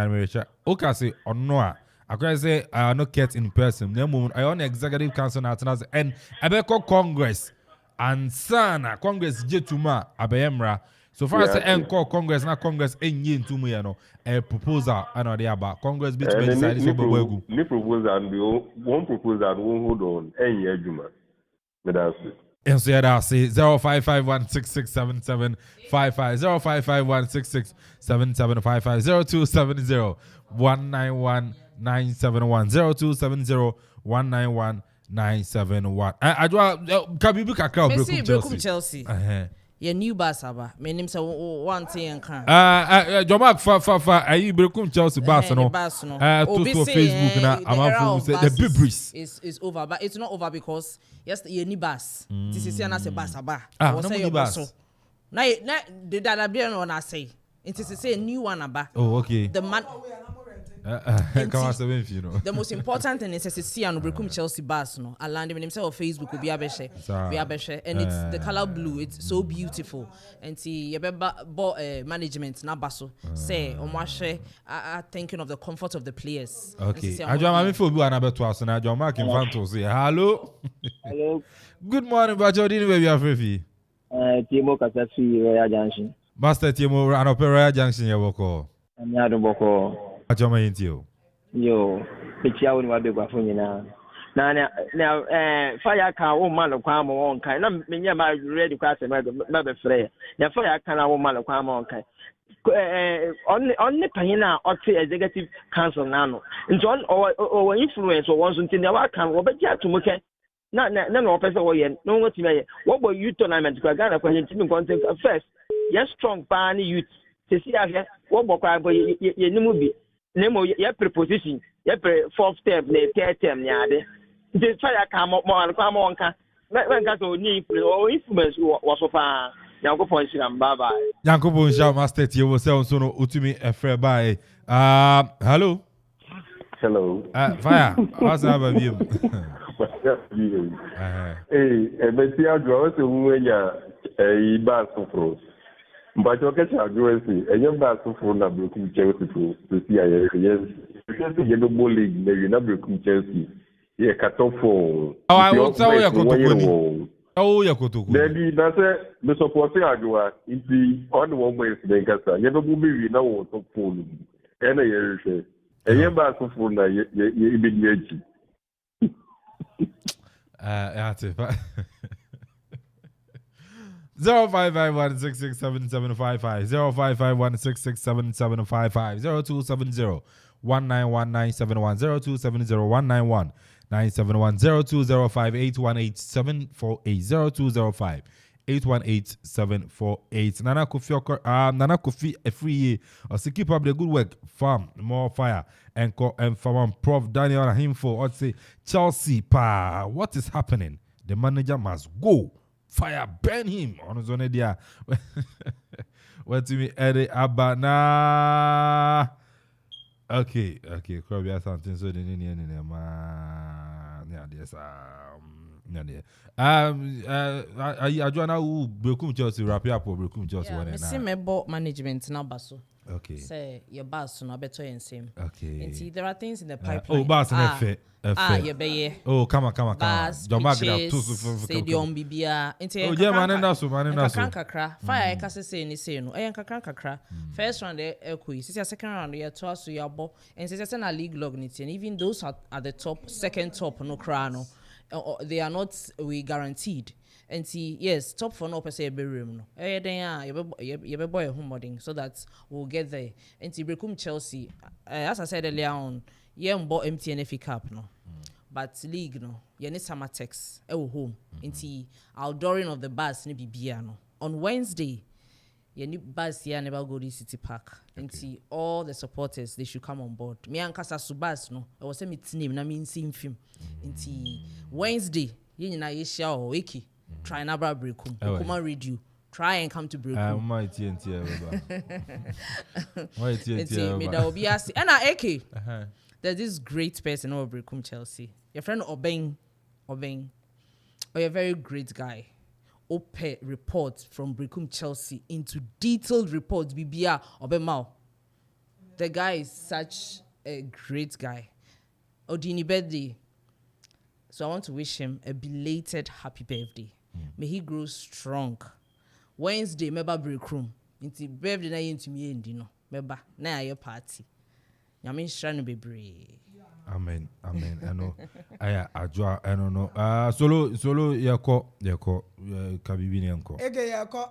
okay, say on no. I can say I not get in person. No moment. I on executive council now, and I be call Congress. And sana Congress jetuma abeyemra so far as call Congress na Congress enye ntumu ya no a proposal and the about Congress be to decide so begu ni proposal and one proposal won't hold on enye adwuma me that's it. And so that say 0551667755 0551667755 0270 191 971 0270 191 971. I do Kabibu Kakao Brekum Chelsea. Your new Basaba. My name say one thing and can. Jomak fa ayi Brekum Chelsea Bas no. To Facebook na Amanfo say the Bibris is over, but it's not over because yes your new Bas. This is na say Basaba. I was say your Bas. Na the dada be no na say. It is say new one aba. Oh okay. The man the most important thing is to see and Brekum Chelsea bus no. I landed himself on Facebook will be abeshe, and it's the color blue. It's so beautiful. And see, you bought management na baso say omwashe thinking of the comfort of the players. Okay. I don't Amanfo be another twice and I don't mark in front say hello. Hello. Good morning, but you didn't we are free. Timo Kasasi Royal Junction. Master Timo and Opera Junction Yaboko. Anyado boko. Ajoma into Yo, pichia woni wa begwa fo nyina. Na fire can woman of kwam on kind. Na menya ma ready class me be frɛ. Na fire can woman of kwam on kind. Only pahina ote executive council nano. Nti on influence or once until na kan wo be ja to muke. Na opese wo ye. No ngoti me ye. Wo bo youth tournament kwa Ghana kwa team content first. Yes strong pan youth. Sisi ahwe wo bo kwa bo ye nimu bi. Nemo ye preposition. Ye fourth term na third term nyade. Nti fire ka mo kwa mo nka. When ka so ni influence was so far. Yankopon shiram bye bye. Yankopon shall master tie wo say so no utumi efre bye. Hello. Hello. Fire. How's that about you? Beti agro se unwenya ba sofro. Mbacho kecha agro se enye ba sofro na broken Chelsea to see aye yes. Because you no bowling na broken Chelsea. Ye katofo. I will tell you kotokoni. Oh ya kotokoni. Baby na say me support agro inti on one way se nkasa. Ye no bubi na wo top phone. Ena ye rehwe. Enye ba sofro na ye ibedi aji. That's it. 0551667755 0551667755 0270-191971 0271-0205-818-748 0205-818-748 Nana Kofi free or to keep up the good work. Farm more fire and farm Prof Daniel Amanfo or say Chelsea pa what is happening? The manager must go. Fire burn him on his own idea. What to me Eddie Abana. Okay. Probably something so the I join now Brekum Chelsea wrap up or Brekum Chelsea one. I see me board management now baso. Okay. Say your boss no better and same. Okay. And see there are things in the pipeline. Oh, boss and you be. Oh, come on. Bas, stadium bibia. Oh, yeah, man, that's kakra. Fire kase say ni say no. Kakra. First round quiz. Second round you twice so your ball. And since na league log niti. And even those at the top, second top no crano. They are not guaranteed. And see, yes, top for no per se be room no. You be boy home modding so that we'll get there. And see, Brekum Chelsea, as I said earlier on, bought MTNFE Cup no. But league no, need summer text home. And see, outdooring of the bus ni bibia no. On Wednesday, need bus here never go to City Park. And see, all the supporters they should come on board. Me and Kasa Subas no, I was saying its name, na mean same film. And see, Wednesday, na yesha or wiki. Try and abra Brekum. Okoman read you. Try and come to Brekum. My TNT. Me that will be asked. And AK. There's this great person over Brekum Chelsea. Your friend Obeng. Or a very great guy. Ope reports from Brekum Chelsea into detailed reports. Bibia Obemao. The guy is such a great guy. Odini birthday. So I want to wish him a belated happy birthday. May he grow strong. Wednesday, meba break room. Inti birthday na yenti mi endi no. Meba na aye party. Nyame nshira no bebre. Amen. Ano aya adwa ano no. Solo yako kabibi ni anko. Ege yako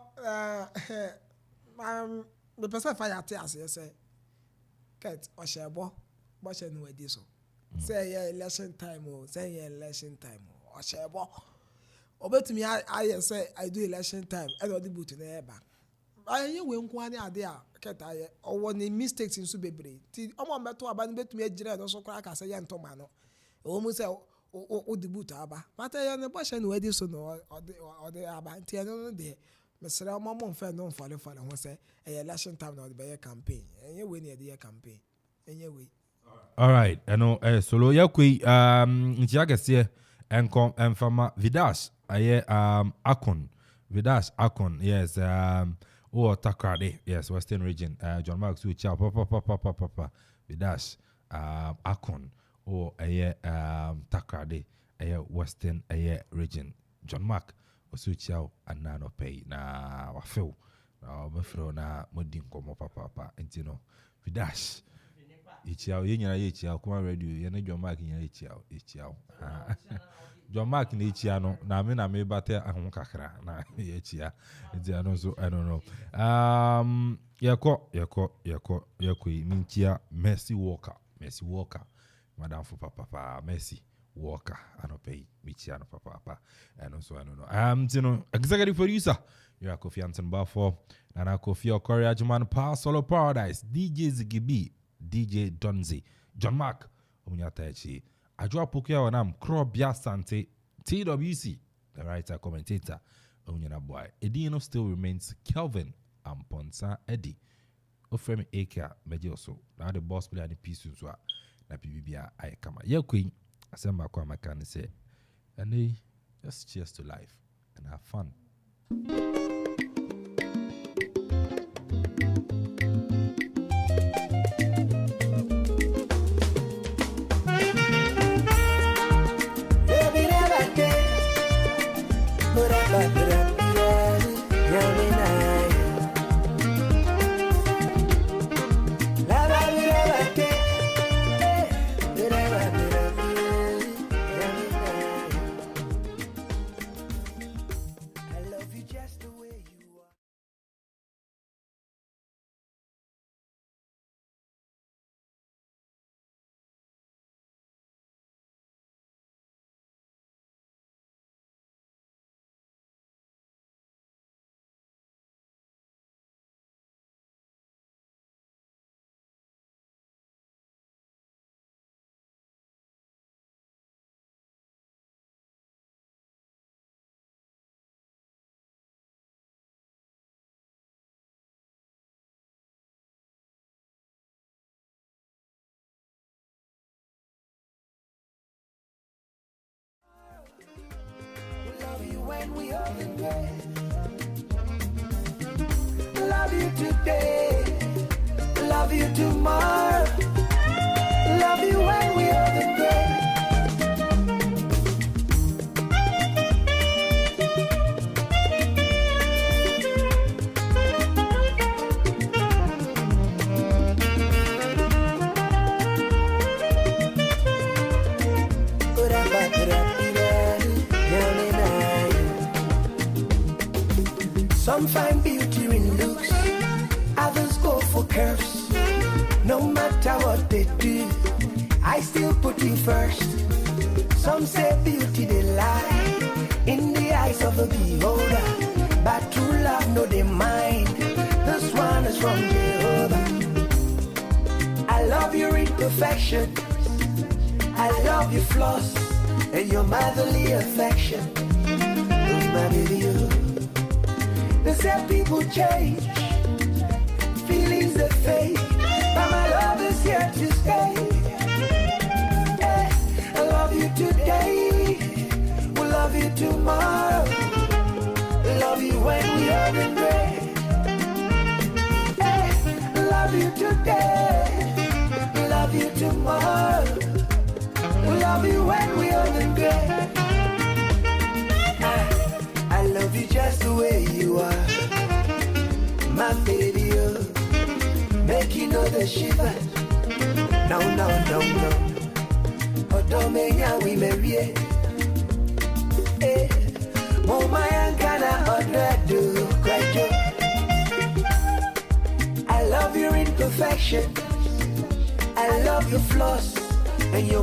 the person fire tears say ket oshebo bo she no wedi so. Say election time oshebo. Obetumi I say I do election time and all the boot in the air back. I we nkwani ade a keta ye owo ni mistakes nso bebre ti omo meto aba ni betumi agire no so kra ka say ye ntoma no o mu say o the boot aba mata ye ne boshe no wedi so no ode aba ti no de mesere omo mo mfa no mfale ho say election time na the campaign enye we ni the campaign enye we. All right, solo yakui nti agese enkom enfama Vidas aye Vidas Akon yes Takrade yes Western region John Mark Sucha papa Vidas Akon aye Takrade aye Western aye region John Mark Sucha anano pay na wafel my friend na modin komo papa enti no vidash echiao yenyara echiao kuma radio ye na John Mark nyara echiao John Mark na echia no na me bate ahun kakra na echia enti ano so I don't know yako minkia Mercy Walker madam for papa Mercy Walker anopay michia no papa and so I don't know you know executive producer you are Kofi Anton Bafo and Akuffo Okoriajuman Power Solo Paradise DJ Zigibi DJ Donzi John Mark Omunyatachi Ajwa Pokia Wanam Krobia Sante TWC the writer commentator Omunyana boy Edino still remains Kelvin Amponsah Addi Ofremi Eka Medioso now the boss player the piece so na PBBA I kama ye queen asemba kwa makani say and just cheers to life and have fun. We are in bed. Love you today, love you tomorrow, love you when we are in bed. Some find beauty in looks, others go for curves. No matter what they do, I still put you first. Some say beauty they lie in the eyes of the beholder, but true love no they mind. This one is from Jehovah. I love your imperfection, I love your flaws and your motherly affection. Oh my baby, you. They say people change, feelings that fade, but my love is here to stay. Hey, I love you today, we'll love you tomorrow, love you when we are in bed. Hey, I love you today, love you tomorrow, we'll love you when we are in bed. I love you just the way you are, my baby, oh. Make you know the shiver. No. Oh, don't make we marry. Eh, Mama Yankana do cry. I love your imperfection, I love your flaws, and your